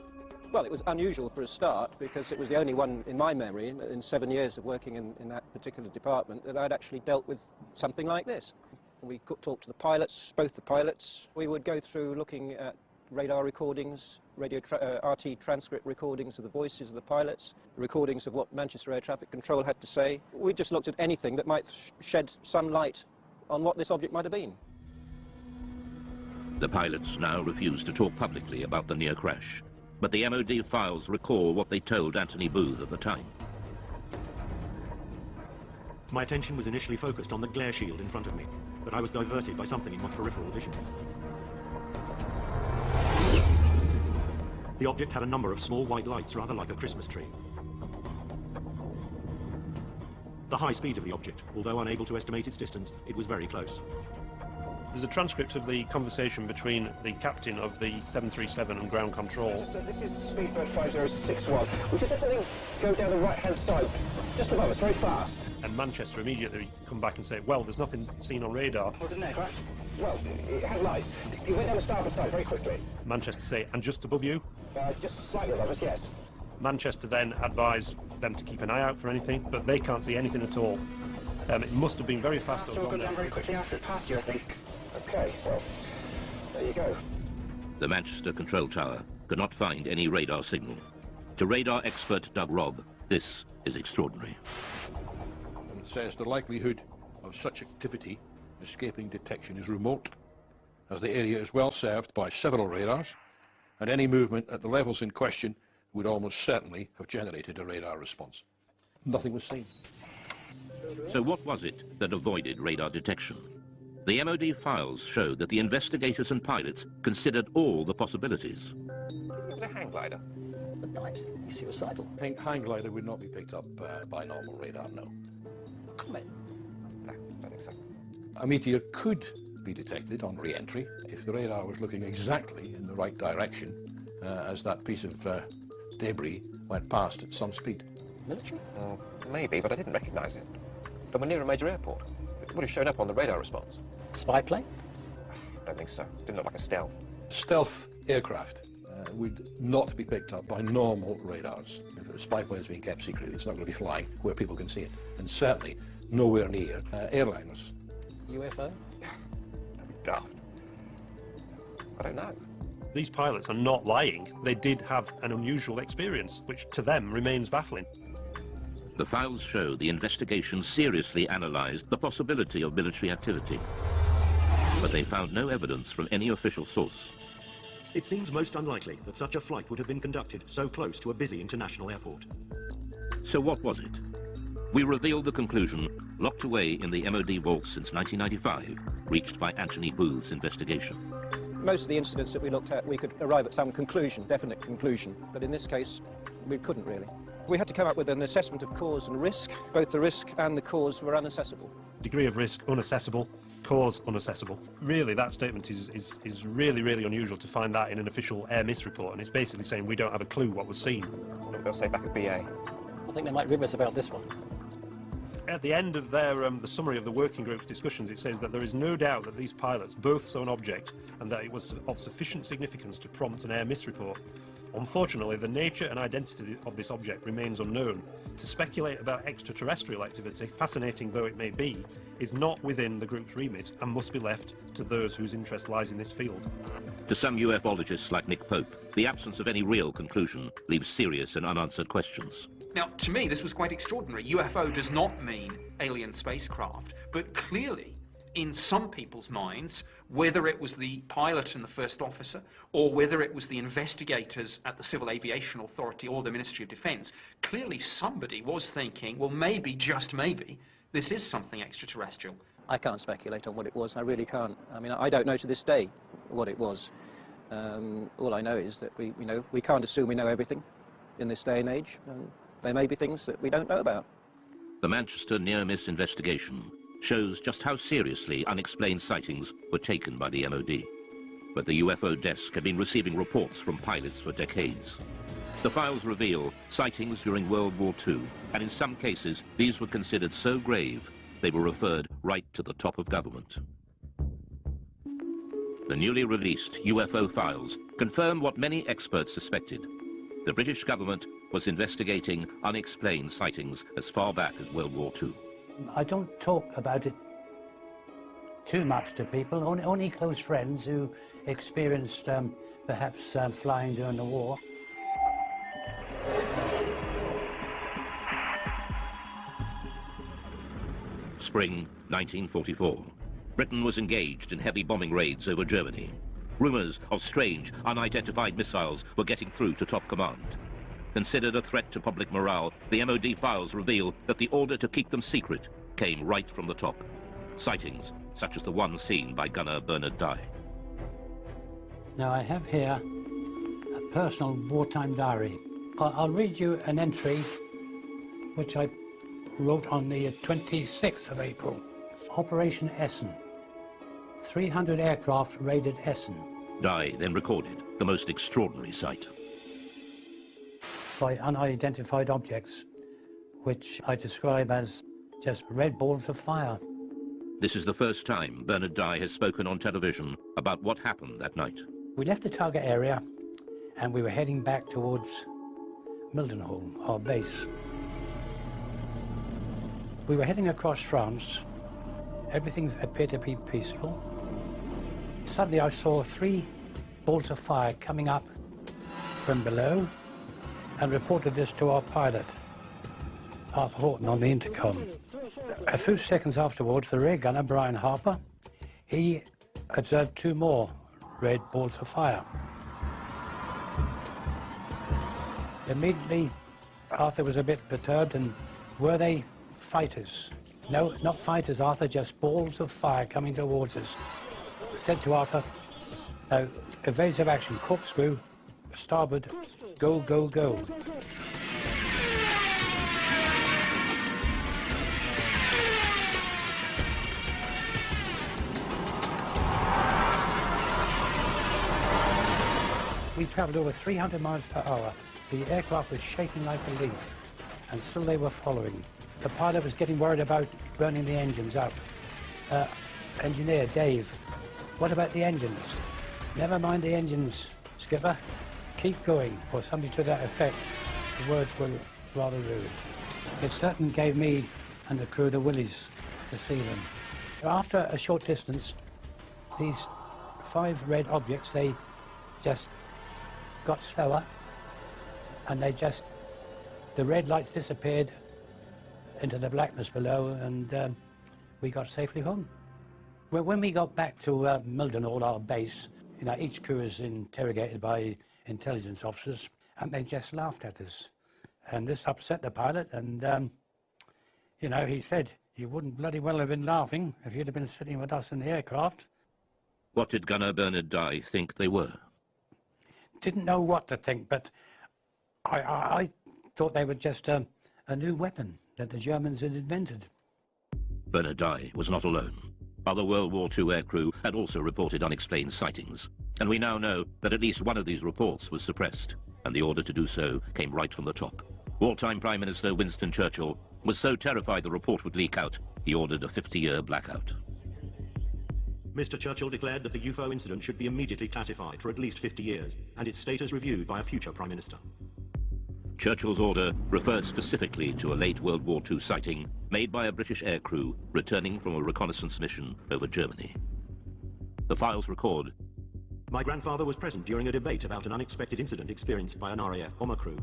Well, it was unusual for a start because it was the only one in my memory in 7 years of working in that particular department that I'd actually dealt with something like this. We talked to the pilots, both the pilots. We would go through looking at radar recordings, RT transcript recordings of the voices of the pilots, recordings of what Manchester Air Traffic Control had to say. We just looked at anything that might shed some light on what this object might have been. The pilots now refuse to talk publicly about the near crash, but the MOD files recall what they told Anthony Booth at the time. My attention was initially focused on the glare shield in front of me, but I was diverted by something in my peripheral vision. The object had a number of small white lights, rather like a Christmas tree. The high speed of the object, although unable to estimate its distance, it was very close. There's a transcript of the conversation between the captain of the 737 and ground control. This is Speedbird 5061. We just had something go down the right-hand side, just above us, very fast. And Manchester immediately come back and say, well, there's nothing seen on radar. Was it an aircraft? Well, it had lights. It went down the starboard side very quickly. Manchester say, and just above you? Just slightly above us, yes. Manchester then advised them to keep an eye out for anything, but they can't see anything at all. It must have been very fast. So we'll go down very quickly after it passed you, I think. Okay, well, there you go. The Manchester Control Tower could not find any radar signal. To radar expert Doug Robb, this is extraordinary. It says the likelihood of such activity escaping detection is remote, as the area is well served by several radars, and any movement at the levels in question would almost certainly have generated a radar response. Nothing was seen. So what was it that avoided radar detection? The MOD files show that the investigators and pilots considered all the possibilities. It was a hang glider. At night, he's suicidal. Hang glider would not be picked up by normal radar, no. Comet? No, I don't think so. A meteor could be detected on re-entry if the radar was looking exactly in the right direction as that piece of debris went past at some speed. Military? Maybe, but I didn't recognise it. But we're near a major airport. It would have shown up on the radar response. Spy plane? I don't think so. Didn't look like a stealth. Stealth aircraft would not be picked up by normal radars. If a spy plane is being kept secret, it's not going to be flying where people can see it. And certainly nowhere near airliners. UFO? That'd be daft. I don't know. These pilots are not lying. They did have an unusual experience, which to them remains baffling. The files show the investigation seriously analysed the possibility of military activity, but they found no evidence from any official source. It seems most unlikely that such a flight would have been conducted so close to a busy international airport. So what was it? We revealed the conclusion, locked away in the MOD vaults since 1995, reached by Anthony Booth's investigation. Most of the incidents that we looked at, we could arrive at some conclusion, definite conclusion, but in this case, we couldn't really. We had to come up with an assessment of cause and risk. Both the risk and the cause were unassessable. Degree of risk, unassessable. Cause, unassessable. Really, that statement is really, really unusual to find that in an official air miss report, and it's basically saying we don't have a clue what was seen. What they'll say back at BA. I think they might rib us about this one. At the end of their the summary of the working group's discussions, it says that there is no doubt that these pilots both saw an object and that it was of sufficient significance to prompt an air miss report. Unfortunately, the nature and identity of this object remains unknown. To speculate about extraterrestrial activity, fascinating though it may be, is not within the group's remit and must be left to those whose interest lies in this field. To some ufologists like Nick Pope, the absence of any real conclusion leaves serious and unanswered questions. Now, to me, this was quite extraordinary. UFO does not mean alien spacecraft, but clearly, in some people's minds, whether it was the pilot and the first officer, or whether it was the investigators at the Civil Aviation Authority or the Ministry of Defence, clearly somebody was thinking, well, maybe, just maybe, this is something extraterrestrial. I can't speculate on what it was, I really can't. I mean, I don't know to this day what it was. All I know is that we can't assume we know everything in this day and age. There may be things that we don't know about. The Manchester near-miss investigation shows just how seriously unexplained sightings were taken by the MOD. But the UFO desk had been receiving reports from pilots for decades. The files reveal sightings during World War II, and in some cases these were considered so grave they were referred right to the top of government. The newly released UFO files confirm what many experts suspected. The British government was investigating unexplained sightings as far back as World War II. I don't talk about it too much to people, only close friends who experienced perhaps flying during the war. Spring 1944. Britain was engaged in heavy bombing raids over Germany. Rumours of strange, unidentified missiles were getting through to top command. Considered a threat to public morale, the MOD files reveal that the order to keep them secret came right from the top. Sightings, such as the one seen by gunner Bernard Dye. Now I have here a personal wartime diary. I'll read you an entry which I wrote on the 26th of April. Operation Essen. 300 aircraft raided Essen. Dye then recorded the most extraordinary sight. By unidentified objects, which I describe as just red balls of fire. This is the first time Bernard Dye has spoken on television about what happened that night. We left the target area and we were heading back towards Mildenhall, our base. We were heading across France. Everything appeared to be peaceful. Suddenly I saw 3 balls of fire coming up from below and reported this to our pilot, Arthur Horton, on the intercom. A few seconds afterwards, the rear gunner, Brian Harper, he observed 2 more red balls of fire. Immediately, Arthur was a bit perturbed, and were they fighters? No, not fighters, Arthur, just balls of fire coming towards us. I said to Arthur, no, evasive action, corkscrew, starboard, go, go, go. We travelled over 300 miles per hour. The aircraft was shaking like a leaf, and still they were following. The pilot was getting worried about burning the engines up. Engineer, Dave, what about the engines? Never mind the engines, skipper. Keep going, or something to that effect. The words were rather rude. It certainly gave me and the crew the willies to see them. After a short distance, these 5 red objects, they just got slower, and the red lights disappeared into the blackness below, and we got safely home. Well, when we got back to Mildenhall, our base, each crew is interrogated by intelligence officers, and they just laughed at us. And this upset the pilot, and, he said, you wouldn't bloody well have been laughing if you'd have been sitting with us in the aircraft. What did gunner Bernard Dye think they were? Didn't know what to think, but I thought they were just a new weapon that the Germans had invented. Bernard Dye was not alone. Other World War II aircrew had also reported unexplained sightings, and we now know that at least one of these reports was suppressed, and the order to do so came right from the top. Wartime Prime Minister Winston Churchill was so terrified the report would leak out, he ordered a 50-year blackout. Mr. Churchill declared that the UFO incident should be immediately classified for at least 50 years, and its status reviewed by a future Prime Minister. Churchill's order referred specifically to a late World War II sighting made by a British aircrew returning from a reconnaissance mission over Germany. The files record, "My grandfather was present during a debate about an unexpected incident experienced by an RAF bomber crew.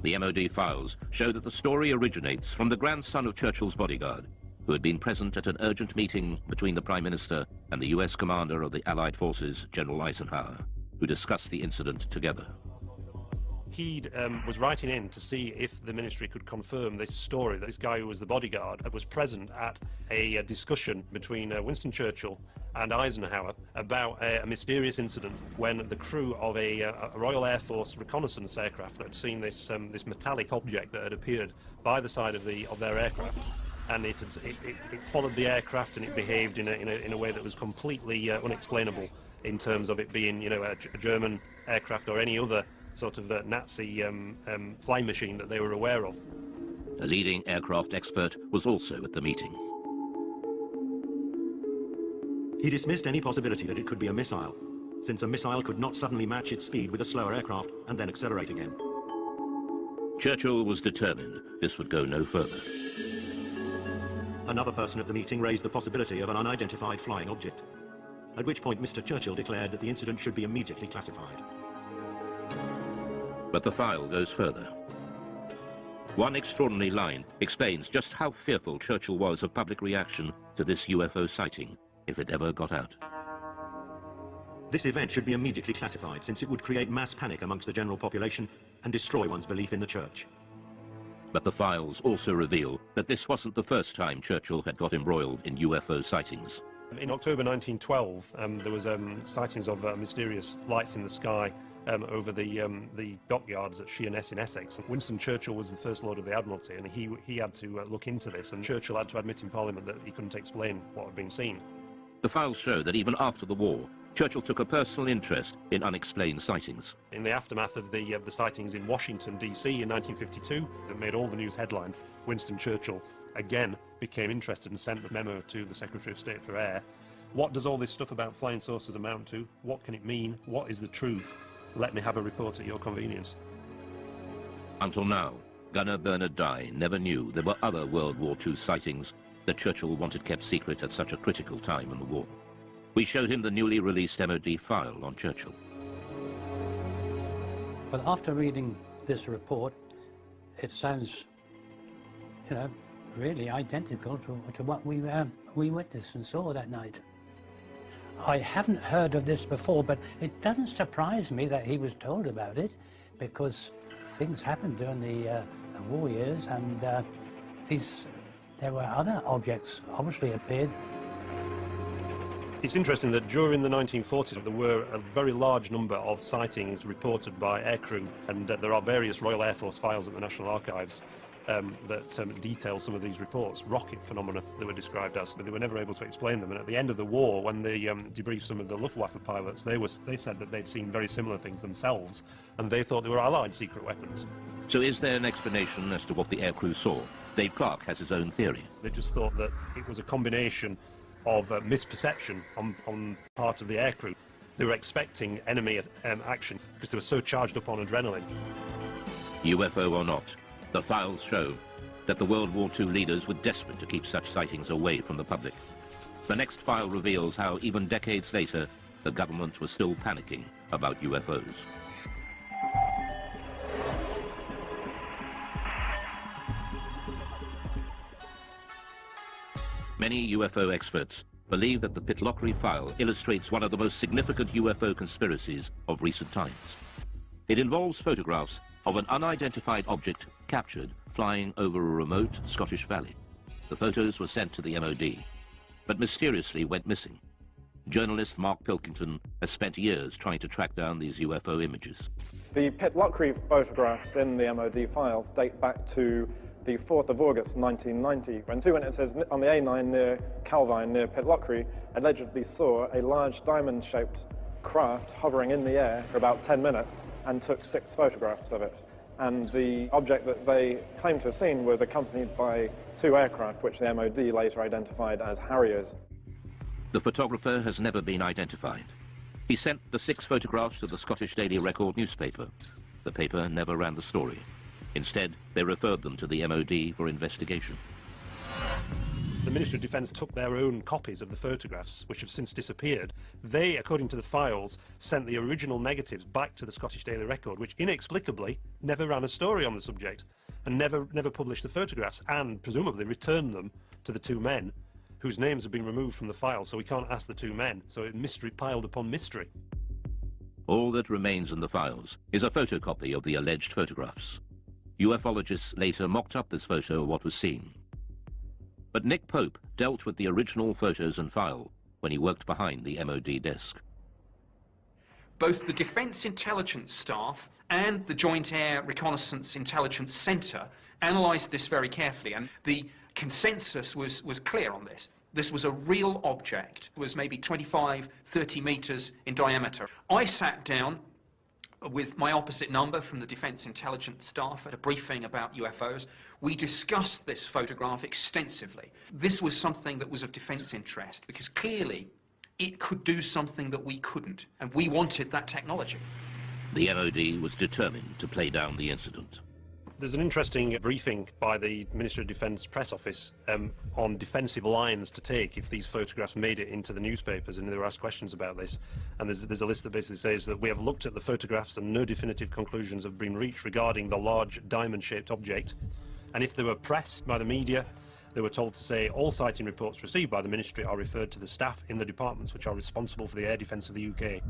The MOD files show that the story originates from the grandson of Churchill's bodyguard, who had been present at an urgent meeting between the Prime Minister and the US commander of the Allied forces, General Eisenhower, who discussed the incident together. He was writing in to see if the ministry could confirm this story, that this guy who was the bodyguard was present at a discussion between Winston Churchill and Eisenhower about a mysterious incident when the crew of a Royal Air Force reconnaissance aircraft that had seen this metallic object that had appeared by the side of their aircraft, and it followed the aircraft and it behaved in a way that was completely unexplainable in terms of it being, you know, a German aircraft or any other sort of Nazi flying machine that they were aware of. A leading aircraft expert was also at the meeting. He dismissed any possibility that it could be a missile, since a missile could not suddenly match its speed with a slower aircraft and then accelerate again. Churchill was determined this would go no further. Another person at the meeting raised the possibility of an unidentified flying object, at which point Mr. Churchill declared that the incident should be immediately classified. But the file goes further. One extraordinary line explains just how fearful Churchill was of public reaction to this UFO sighting, if it ever got out. This event should be immediately classified, since it would create mass panic amongst the general population and destroy one's belief in the church. But the files also reveal that this wasn't the first time Churchill had got embroiled in UFO sightings. In October 1912, there was sightings of mysterious lights in the sky over the dockyards at Sheerness in Essex. Winston Churchill was the First Lord of the Admiralty, and he had to look into this, and Churchill had to admit in Parliament that he couldn't explain what had been seen. The files show that even after the war, Churchill took a personal interest in unexplained sightings. In the aftermath of the sightings in Washington, D.C. in 1952, that made all the news headlines, Winston Churchill again became interested and sent the memo to the Secretary of State for Air. What does all this stuff about flying saucers amount to? What can it mean? What is the truth? Let me have a report at your convenience. Until now, Gunner Bernard Dye never knew there were other World War II sightings that Churchill wanted kept secret at such a critical time in the war. We showed him the newly released MOD file on Churchill. Well, after reading this report, it sounds, you know, really identical to what we witnessed and saw that night. I haven't heard of this before, but it doesn't surprise me that he was told about it, because things happened during the war years, and there were other objects obviously appeared. It's interesting that during the 1940s there were a very large number of sightings reported by aircrew, and there are various Royal Air Force files at the National Archives that detail some of these reports, rocket phenomena they were described as, but they were never able to explain them. And at the end of the war, when they debriefed some of the Luftwaffe pilots, they said that they'd seen very similar things themselves, and they thought they were Allied secret weapons. So is there an explanation as to what the aircrew saw? Dave Clark has his own theory. They just thought that it was a combination of misperception on part of the aircrew. They were expecting enemy action because they were so charged up on adrenaline. UFO or not, the files show that the World War II leaders were desperate to keep such sightings away from the public. The next file reveals how, even decades later, the government was still panicking about UFOs. Many UFO experts believe that the Pitlochry file illustrates one of the most significant UFO conspiracies of recent times. It involves photographs of an unidentified object captured flying over a remote Scottish valley. The photos were sent to the MOD, but mysteriously went missing. Journalist Mark Pilkington has spent years trying to track down these UFO images. The Pitlochry photographs in the MOD files date back to the 4th of August 1990, when two witnesses on the A9 near Calvine, near Pitlochry, allegedly saw a large diamond-shaped craft hovering in the air for about 10 minutes and took 6 photographs of it. and the object that they claimed to have seen was accompanied by 2 aircraft, which the MOD later identified as Harriers. The photographer has never been identified. He sent the 6 photographs to the Scottish Daily Record newspaper. The paper never ran the story. Instead, they referred them to the MOD for investigation. The Ministry of Defence took their own copies of the photographs, which have since disappeared. They, according to the files, sent the original negatives back to the Scottish Daily Record, which inexplicably never ran a story on the subject and never published the photographs, and presumably returned them to the 2 men whose names have been removed from the file, so we can't ask the 2 men. So mystery piled upon mystery. All that remains in the files is a photocopy of the alleged photographs. UFOlogists later mocked up this photo of what was seen. But Nick Pope dealt with the original photos and file when he worked behind the MOD desk. Both the Defence Intelligence Staff and the Joint Air Reconnaissance Intelligence Centre analysed this very carefully, and the consensus was clear on this. This was a real object. It was maybe 25, 30 metres in diameter. I sat down with my opposite number from the Defence Intelligence Staff at a briefing about UFOs. We discussed this photograph extensively. This was something that was of defence interest, because clearly it could do something that we couldn't, and we wanted that technology. The MOD was determined to play down the incident. There's an interesting briefing by the Ministry of Defence press office on defensive lines to take if these photographs made it into the newspapers, and they were asked questions about this. And there's a list that basically says that we have looked at the photographs and no definitive conclusions have been reached regarding the large diamond-shaped object. And if they were pressed by the media, they were told to say all sighting reports received by the Ministry are referred to the staff in the departments which are responsible for the air defence of the UK.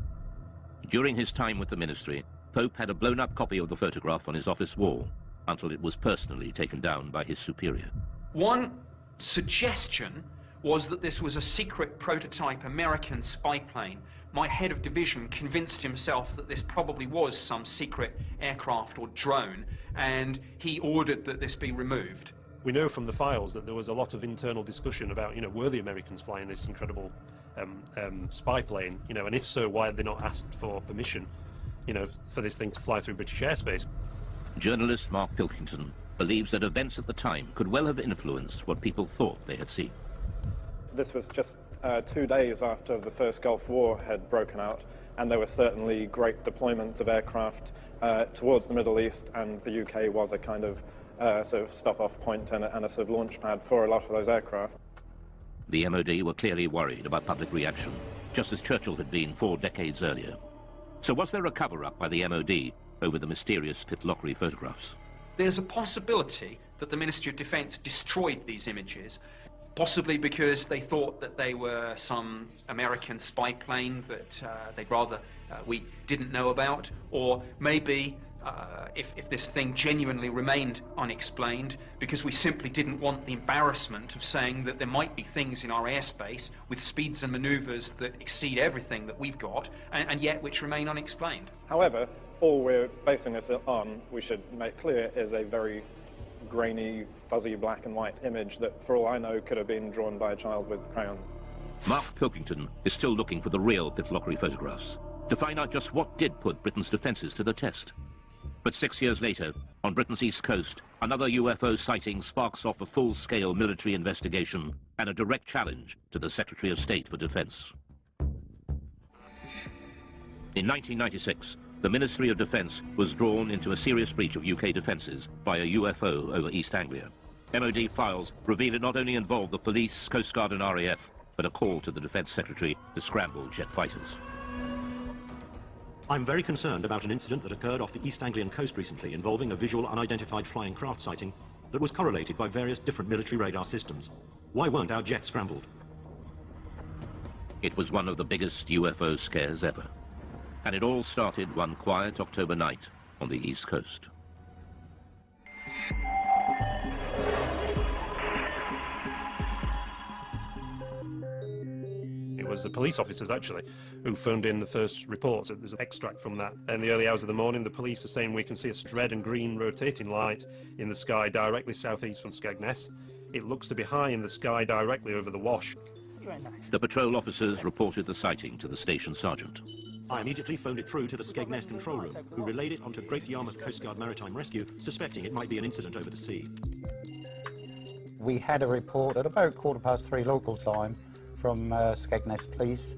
During his time with the Ministry, Pope had a blown-up copy of the photograph on his office wall, until it was personally taken down by his superior. One suggestion was that this was a secret prototype American spy plane. My head of division convinced himself that this probably was some secret aircraft or drone, and he ordered that this be removed. We know from the files that there was a lot of internal discussion about, were the Americans flying this incredible spy plane, and if so, why had they not asked for permission, for this thing to fly through British airspace? Journalist Mark Pilkington believes that events at the time could well have influenced what people thought they had seen. This was just 2 days after the first Gulf War had broken out, and there were certainly great deployments of aircraft towards the Middle East, and the UK was a kind of sort of stop-off point and a sort of launch pad for a lot of those aircraft. The MOD were clearly worried about public reaction, just as Churchill had been 4 decades earlier. So was there a cover-up by the MOD over the mysterious Pitlochry photographs? There's a possibility that the Ministry of Defence destroyed these images, possibly because they thought that they were some American spy plane that they'd rather we didn't know about, or maybe if this thing genuinely remained unexplained, because we simply didn't want the embarrassment of saying that there might be things in our airspace with speeds and manoeuvres that exceed everything that we've got, and yet which remain unexplained. However, all we're basing this on, we should make clear, is a very grainy, fuzzy black and white image that, for all I know, could have been drawn by a child with crayons. Mark Pilkington is still looking for the real Pitlochry photographs to find out just what did put Britain's defences to the test. But 6 years later, on Britain's east coast, another UFO sighting sparks off a full-scale military investigation and a direct challenge to the Secretary of State for Defence. In 1996, the Ministry of Defence was drawn into a serious breach of UK defences by a UFO over East Anglia. MOD files reveal it not only involved the police, Coast Guard and RAF, but a call to the Defence Secretary to scramble jet fighters. I'm very concerned about an incident that occurred off the East Anglian coast recently involving a visual unidentified flying craft sighting that was correlated by various different military radar systems. Why weren't our jets scrambled? It was one of the biggest UFO scares ever. And it all started one quiet October night on the East Coast. It was the police officers, actually, who phoned in the first reports. There's an extract from that. In the early hours of the morning, the police are saying we can see a red and green rotating light in the sky directly southeast from Skegness. It looks to be high in the sky directly over the Wash. Very nice. The patrol officers reported the sighting to the station sergeant. I immediately phoned it through to the Skegness control room, who relayed it onto Great Yarmouth Coast Guard Maritime Rescue, suspecting it might be an incident over the sea. We had a report at about 3:15 local time from Skegness Police,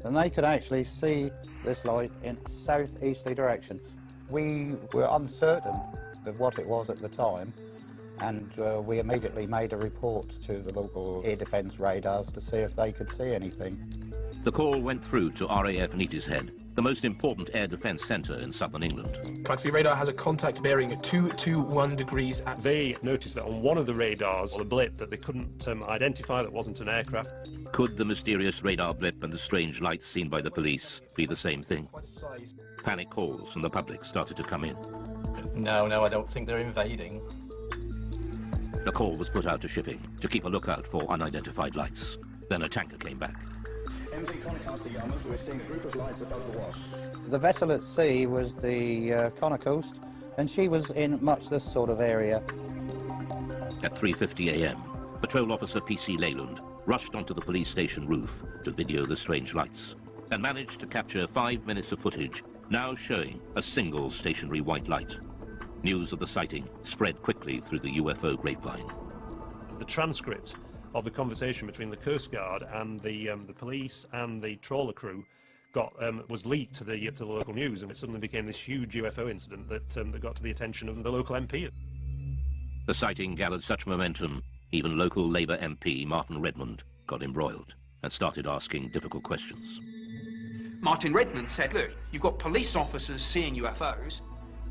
and they could actually see this light in a southeasterly direction. We were uncertain of what it was at the time, and we immediately made a report to the local air defence radars to see if they could see anything. The call went through to RAF Neatishead, the most important air defence centre in southern England. Clancy radar has a contact bearing at 221 degrees at... They noticed that on one of the radars, a blip that they couldn't identify that wasn't an aircraft. Could the mysterious radar blip and the strange lights seen by the police be the same thing? Panic calls from the public started to come in. No, I don't think they're invading. A call was put out to shipping to keep a lookout for unidentified lights. Then a tanker came back. MV Conocast Yarmouth, we're seeing a group of lights above the wash. The vessel at sea was the Coast, and she was in much this sort of area. At 3:50 a.m., Patrol Officer P.C. Leyland rushed onto the police station roof to video the strange lights and managed to capture 5 minutes of footage, now showing a single stationary white light. News of the sighting spread quickly through the UFO grapevine. The transcript of the conversation between the Coast Guard and the police and the trawler crew was leaked to the local news, and it suddenly became this huge UFO incident that got to the attention of the local MP. The sighting gathered such momentum, even local Labour MP Martin Redmond got embroiled and started asking difficult questions. Martin Redmond said, look, you've got police officers seeing UFOs,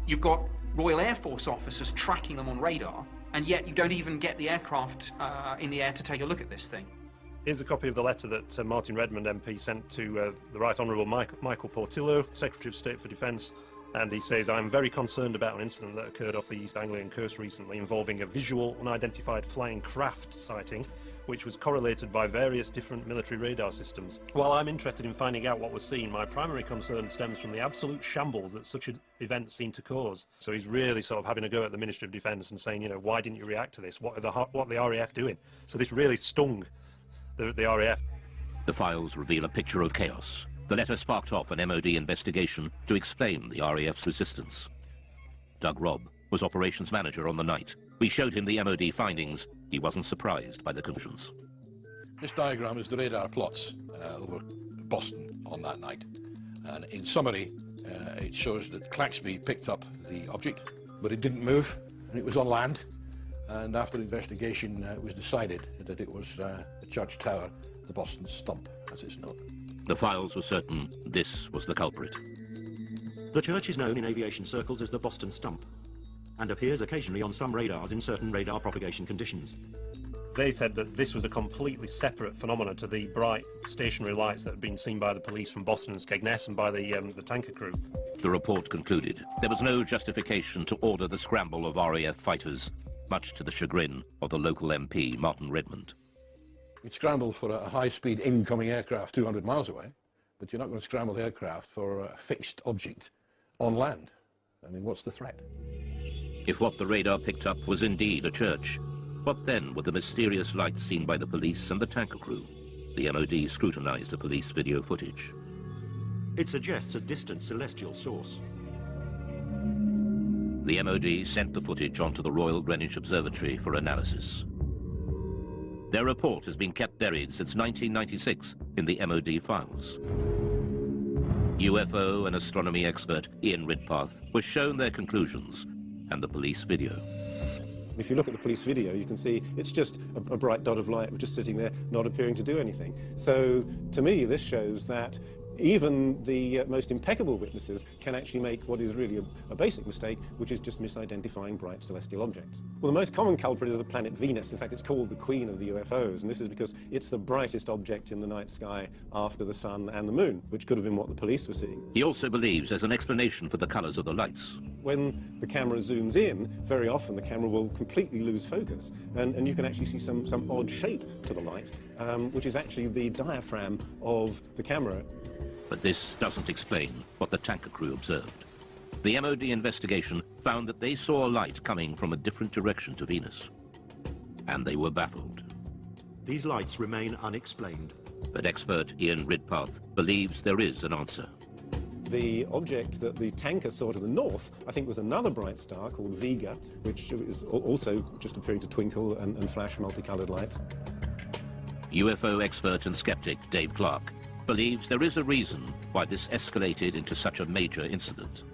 you've got Royal Air Force officers tracking them on radar, and yet you don't even get the aircraft in the air to take a look at this thing. Here's a copy of the letter that Martin Redmond MP sent to the Right Honourable Michael Portillo, Secretary of State for Defence, and he says, I'm very concerned about an incident that occurred off the East Anglian coast recently involving a visual unidentified flying craft sighting, which was correlated by various different military radar systems. While I'm interested in finding out what was seen, my primary concern stems from the absolute shambles that such an event seemed to cause. So he's really sort of having a go at the Ministry of Defence and saying, why didn't you react to this? What are the RAF doing? So this really stung the RAF. The files reveal a picture of chaos. The letter sparked off an MOD investigation to explain the RAF's resistance. Doug Robb was operations manager on the night. We showed him the MOD findings. He wasn't surprised by the conclusions. This diagram is the radar plots over Boston on that night. And in summary, it shows that Claxby picked up the object, but it didn't move, and it was on land. And after investigation, it was decided that it was the Church Tower, the Boston Stump, as it's known. The files were certain this was the culprit. The church is known in aviation circles as the Boston Stump, and appears occasionally on some radars in certain radar propagation conditions. They said that this was a completely separate phenomenon to the bright stationary lights that had been seen by the police from Boston and Skegness and by the tanker crew. The report concluded there was no justification to order the scramble of RAF fighters, much to the chagrin of the local MP, Martin Redmond. You'd scramble for a high-speed incoming aircraft 200 miles away, but you're not going to scramble the aircraft for a fixed object on land. I mean, what's the threat? If what the radar picked up was indeed a church, what then were the mysterious lights seen by the police and the tanker crew? The MOD scrutinized the police video footage. It suggests a distant celestial source. The MOD sent the footage onto the Royal Greenwich Observatory for analysis. Their report has been kept buried since 1996 in the MOD files. UFO and astronomy expert Ian Ridpath was shown their conclusions and the police video. If you look at the police video, you can see it's just a bright dot of light just sitting there, not appearing to do anything. So, to me, this shows that even the most impeccable witnesses can actually make what is really a basic mistake, which is just misidentifying bright celestial objects. Well, the most common culprit is the planet Venus. In fact, it's called the Queen of the UFOs, and this is because it's the brightest object in the night sky after the sun and the moon, which could have been what the police were seeing. He also believes there's an explanation for the colors of the lights. When the camera zooms in, very often the camera will completely lose focus, and you can actually see some odd shape to the light, which is actually the diaphragm of the camera. But this doesn't explain what the tanker crew observed. The MOD investigation found that they saw a light coming from a different direction to Venus, and they were baffled. these lights remain unexplained. But expert Ian Ridpath believes there is an answer. The object that the tanker saw to the north, I think, was another bright star called Vega, which is also just appearing to twinkle and flash multicolored lights. UFO expert and skeptic Dave Clark believes there is a reason why this escalated into such a major incident.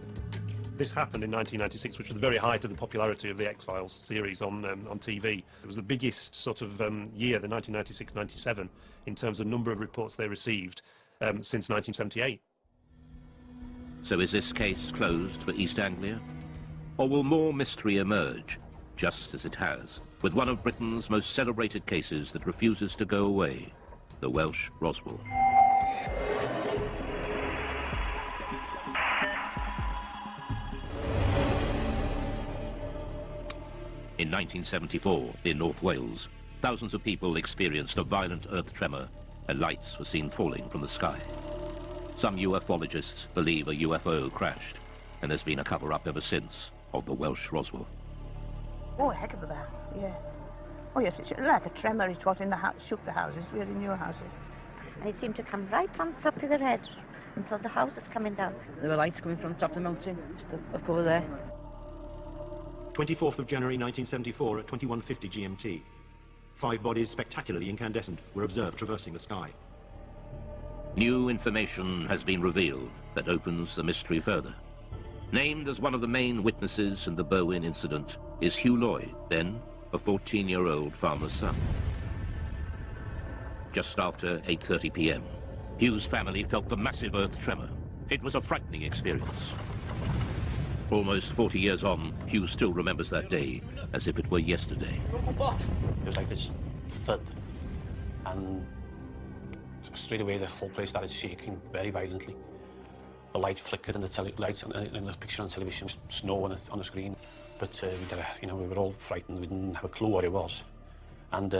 This happened in 1996, which was the very height of the popularity of the X-Files series on TV. It was the biggest sort of year, the 1996-97, in terms of number of reports they received since 1978. So is this case closed for East Anglia? Or will more mystery emerge, just as it has, with one of Britain's most celebrated cases that refuses to go away, the Welsh Roswell? In 1974, in North Wales, thousands of people experienced a violent earth tremor and lights were seen falling from the sky. Some ufologists believe a UFO crashed, and there's been a cover-up ever since of the Welsh Roswell. Oh, a heck of a bang, yes. Oh, yes, it's like a tremor. It was in the house, shook the houses. We are in new houses. And it seemed to come right on top of their head until the house is coming down. There were lights coming from the top of the mountain, just up over there. 24th of January 1974 at 21:50 GMT. 5 bodies, spectacularly incandescent, were observed traversing the sky. New information has been revealed that opens the mystery further. Named as one of the main witnesses in the Berwyn incident is Hugh Lloyd, then a 14-year-old farmer's son. Just after 8:30 p.m., Hugh's family felt the massive earth tremor. It was a frightening experience. Almost 40 years on, Hugh still remembers that day as if it were yesterday. It was like this thud, and straight away the whole place started shaking very violently. The light flickered in the lights in the picture on television, snow on the screen. But we were all frightened. We didn't have a clue what it was. And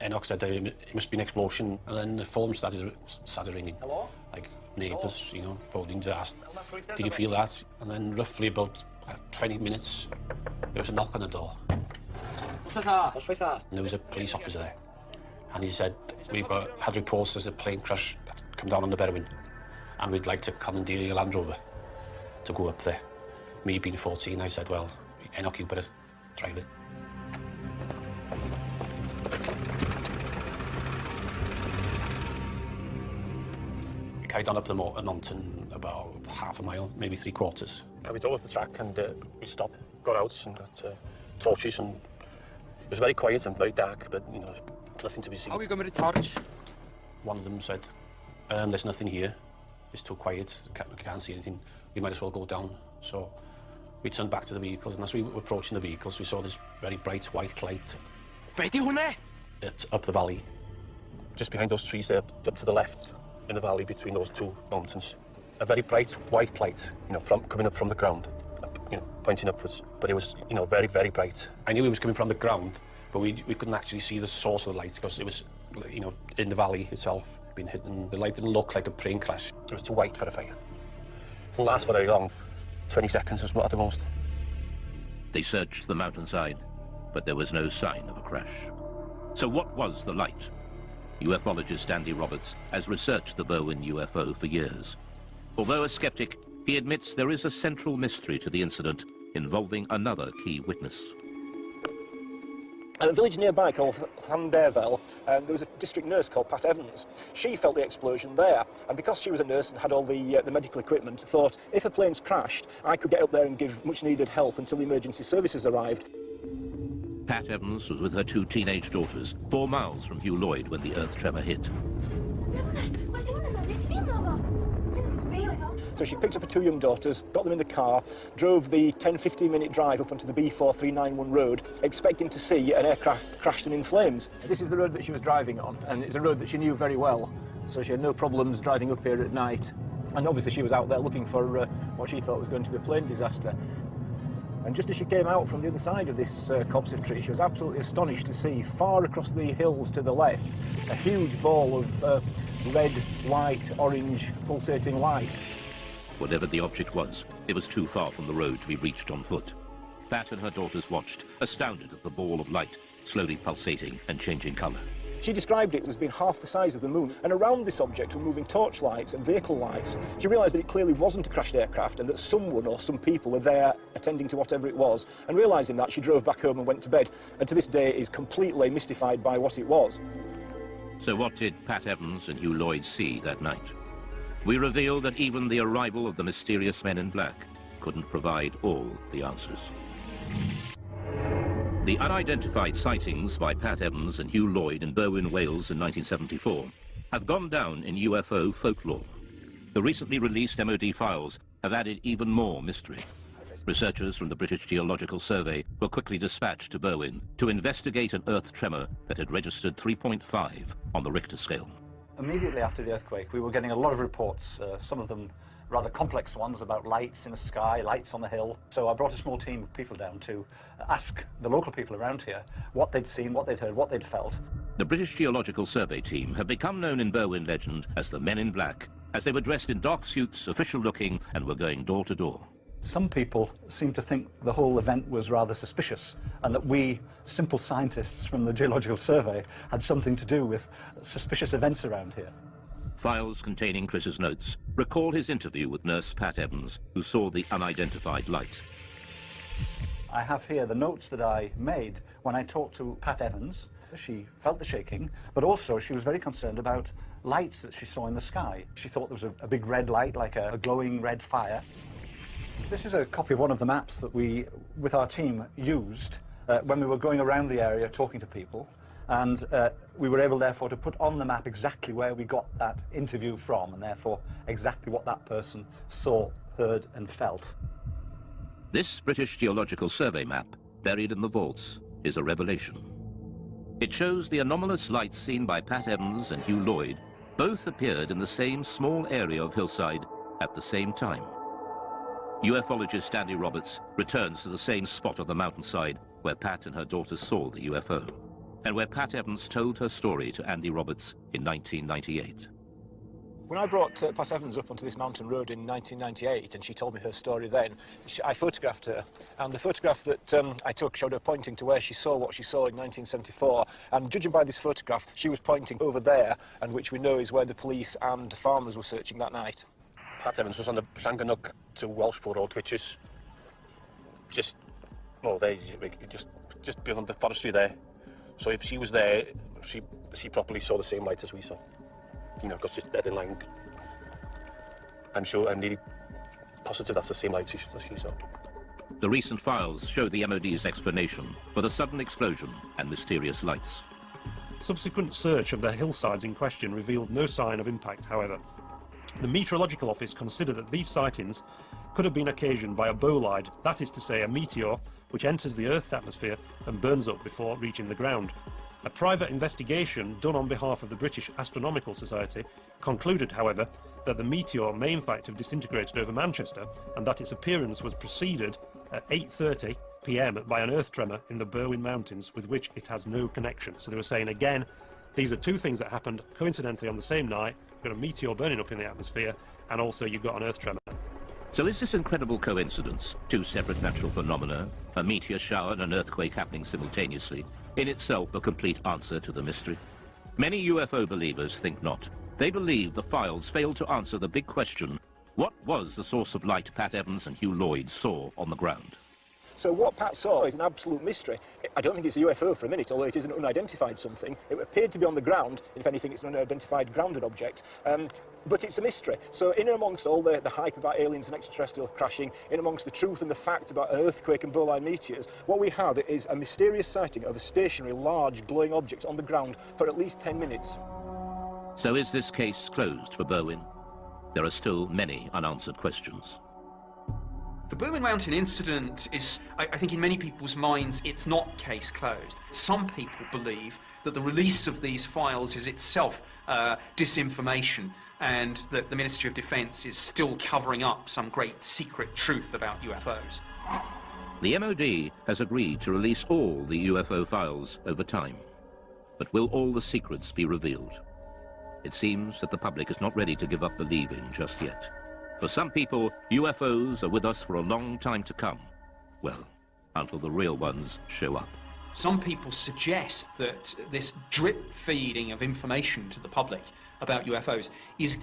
Enoch said it must be an explosion, and then the phone started ringing. Hello? Like neighbours, phoning to ask, did you feel that? And then roughly about 20 minutes, there was a knock on the door. And there was a police officer there. And he said, we've had reports there's a plane crash that's come down on the Berwyn, and we'd like to commandeer your Land Rover to go up there. Me being 14, I said, well, Enoch, you better drive it. We carried on up the mountain about half a mile, maybe 3/4. And we drove up the track and we stopped, got out and got torches, and it was very quiet and very dark, but nothing to be seen. Are we going with a torch? One of them said, there's nothing here. It's too quiet, we can't see anything. We might as well go down. So we turned back to the vehicles, and as we were approaching the vehicles, we saw this very bright white light. It's up the valley. Just behind those trees there, up to the left, in the valley between those two mountains. A very bright white light, coming up from the ground, pointing upwards. But it was, very, very bright. I knew it was coming from the ground, but we couldn't actually see the source of the light because it was, in the valley itself, being hidden. The light didn't look like a plane crash. It was too white for a fire. It didn't last for very long. 20 seconds was at the most. They searched the mountainside, but there was no sign of a crash. So what was the light? Ufologist Andy Roberts has researched the Berwyn UFO for years. Although a skeptic, he admits there is a central mystery to the incident involving another key witness. At a village nearby called Llanderfel, there was a district nurse called Pat Evans. She felt the explosion there, and because she was a nurse and had all the medical equipment, thought if a plane's crashed, I could get up there and give much-needed help until the emergency services arrived. Pat Evans was with her 2 teenage daughters, 4 miles from Hugh Lloyd when the earth tremor hit. So she picked up her 2 young daughters, got them in the car, drove the 10-15 minute drive up onto the B4391 road, expecting to see an aircraft crashed and in flames. This is the road that she was driving on, and it's a road that she knew very well, so she had no problems driving up here at night. And obviously she was out there looking for what she thought was going to be a plane disaster. And just as she came out from the other side of this copse of trees, she was absolutely astonished to see, far across the hills to the left, a huge ball of red, white, orange, pulsating light. Whatever the object was, it was too far from the road to be reached on foot. Pat and her daughters watched, astounded at the ball of light, slowly pulsating and changing colour. She described it as being half the size of the moon, and around this object were moving torchlights and vehicle lights. She realised that it clearly wasn't a crashed aircraft and that someone or some people were there attending to whatever it was, and realising that, she drove back home and went to bed, and to this day is completely mystified by what it was. So what did Pat Evans and Hugh Lloyd see that night? We reveal that even the arrival of the mysterious men in black couldn't provide all the answers. The unidentified sightings by Pat Evans and Hugh Lloyd in Berwyn, Wales in 1974 have gone down in UFO folklore. The recently released MOD files have added even more mystery. Researchers from the British Geological Survey were quickly dispatched to Berwyn to investigate an earth tremor that had registered 3.5 on the Richter scale. Immediately after the earthquake, we were getting a lot of reports, some of them rather complex ones about lights in the sky, lights on the hill. So I brought a small team of people down to ask the local people around here what they'd seen, what they'd heard, what they'd felt. The British Geological Survey team have become known in Berwyn legend as the Men in Black, as they were dressed in dark suits, official-looking, and were going door to door. Some people seem to think the whole event was rather suspicious, and that we, simple scientists from the Geological Survey, had something to do with suspicious events around here. Files containing Chris's notes recall his interview with nurse Pat Evans, who saw the unidentified light. I have here the notes that I made when I talked to Pat Evans. She felt the shaking, but also she was very concerned about lights that she saw in the sky. She thought there was a big red light, like a glowing red fire. This is a copy of one of the maps that we, with our team, used when we were going around the area talking to people. And we were able, therefore, to put on the map exactly where we got that interview from, and therefore exactly what that person saw, heard, and felt. This British Geological Survey map, buried in the vaults, is a revelation. It shows the anomalous lights seen by Pat Evans and Hugh Lloyd both appeared in the same small area of hillside at the same time. UFologist Andy Roberts returns to the same spot on the mountainside where Pat and her daughter saw the UFO, and where Pat Evans told her story to Andy Roberts in 1998. When I brought Pat Evans up onto this mountain road in 1998 and she told me her story then, I photographed her, and the photograph that I took showed her pointing to where she saw what she saw in 1974, and judging by this photograph, she was pointing over there, and which we know is where the police and farmers were searching that night. Pat Evans was on the Llangannock to Welshpool Road, which is just, well, just beyond the forestry there. So if she was there, she probably saw the same light as we saw. You know, because just dead in line. I'm nearly positive that's the same light as she saw. The recent files show the MOD's explanation for the sudden explosion and mysterious lights. Subsequent search of the hillsides in question revealed no sign of impact, however. The Meteorological Office considered that these sightings could have been occasioned by a bolide, that is to say, a meteor which enters the Earth's atmosphere and burns up before reaching the ground. A private investigation done on behalf of the British Astronomical Society concluded, however, that the meteor may in fact have disintegrated over Manchester, and that its appearance was preceded at 8:30 p.m. by an earth tremor in the Berwyn Mountains, with which it has no connection. So they were saying again, these are two things that happened coincidentally on the same night. You've got a meteor burning up in the atmosphere, and also you've got an earth tremor. So is this incredible coincidence, two separate natural phenomena, a meteor shower and an earthquake happening simultaneously, in itself a complete answer to the mystery? Many UFO believers think not. They believe the files failed to answer the big question, what was the source of light Pat Evans and Hugh Lloyd saw on the ground? So what Pat saw is an absolute mystery. I don't think it's a UFO for a minute, although it is an unidentified something. It appeared to be on the ground. If anything, it's an unidentified grounded object. But it's a mystery. So in amongst all the hype about aliens and extraterrestrial crashing, in amongst the truth and the fact about an earthquake and bolide meteors, what we have is a mysterious sighting of a stationary, large, glowing object on the ground for at least 10 minutes. So is this case closed for Berwyn? There are still many unanswered questions. The Berwyn Mountain incident is, I think in many people's minds, it's not case closed. Some people believe that the release of these files is itself disinformation, and that the Ministry of Defence is still covering up some great secret truth about UFOs. The MOD has agreed to release all the UFO files over time. But will all the secrets be revealed? It seems that the public is not ready to give up believing just yet. For some people, UFOs are with us for a long time to come. Well, until the real ones show up. Some people suggest that this drip feeding of information to the public about UFOs is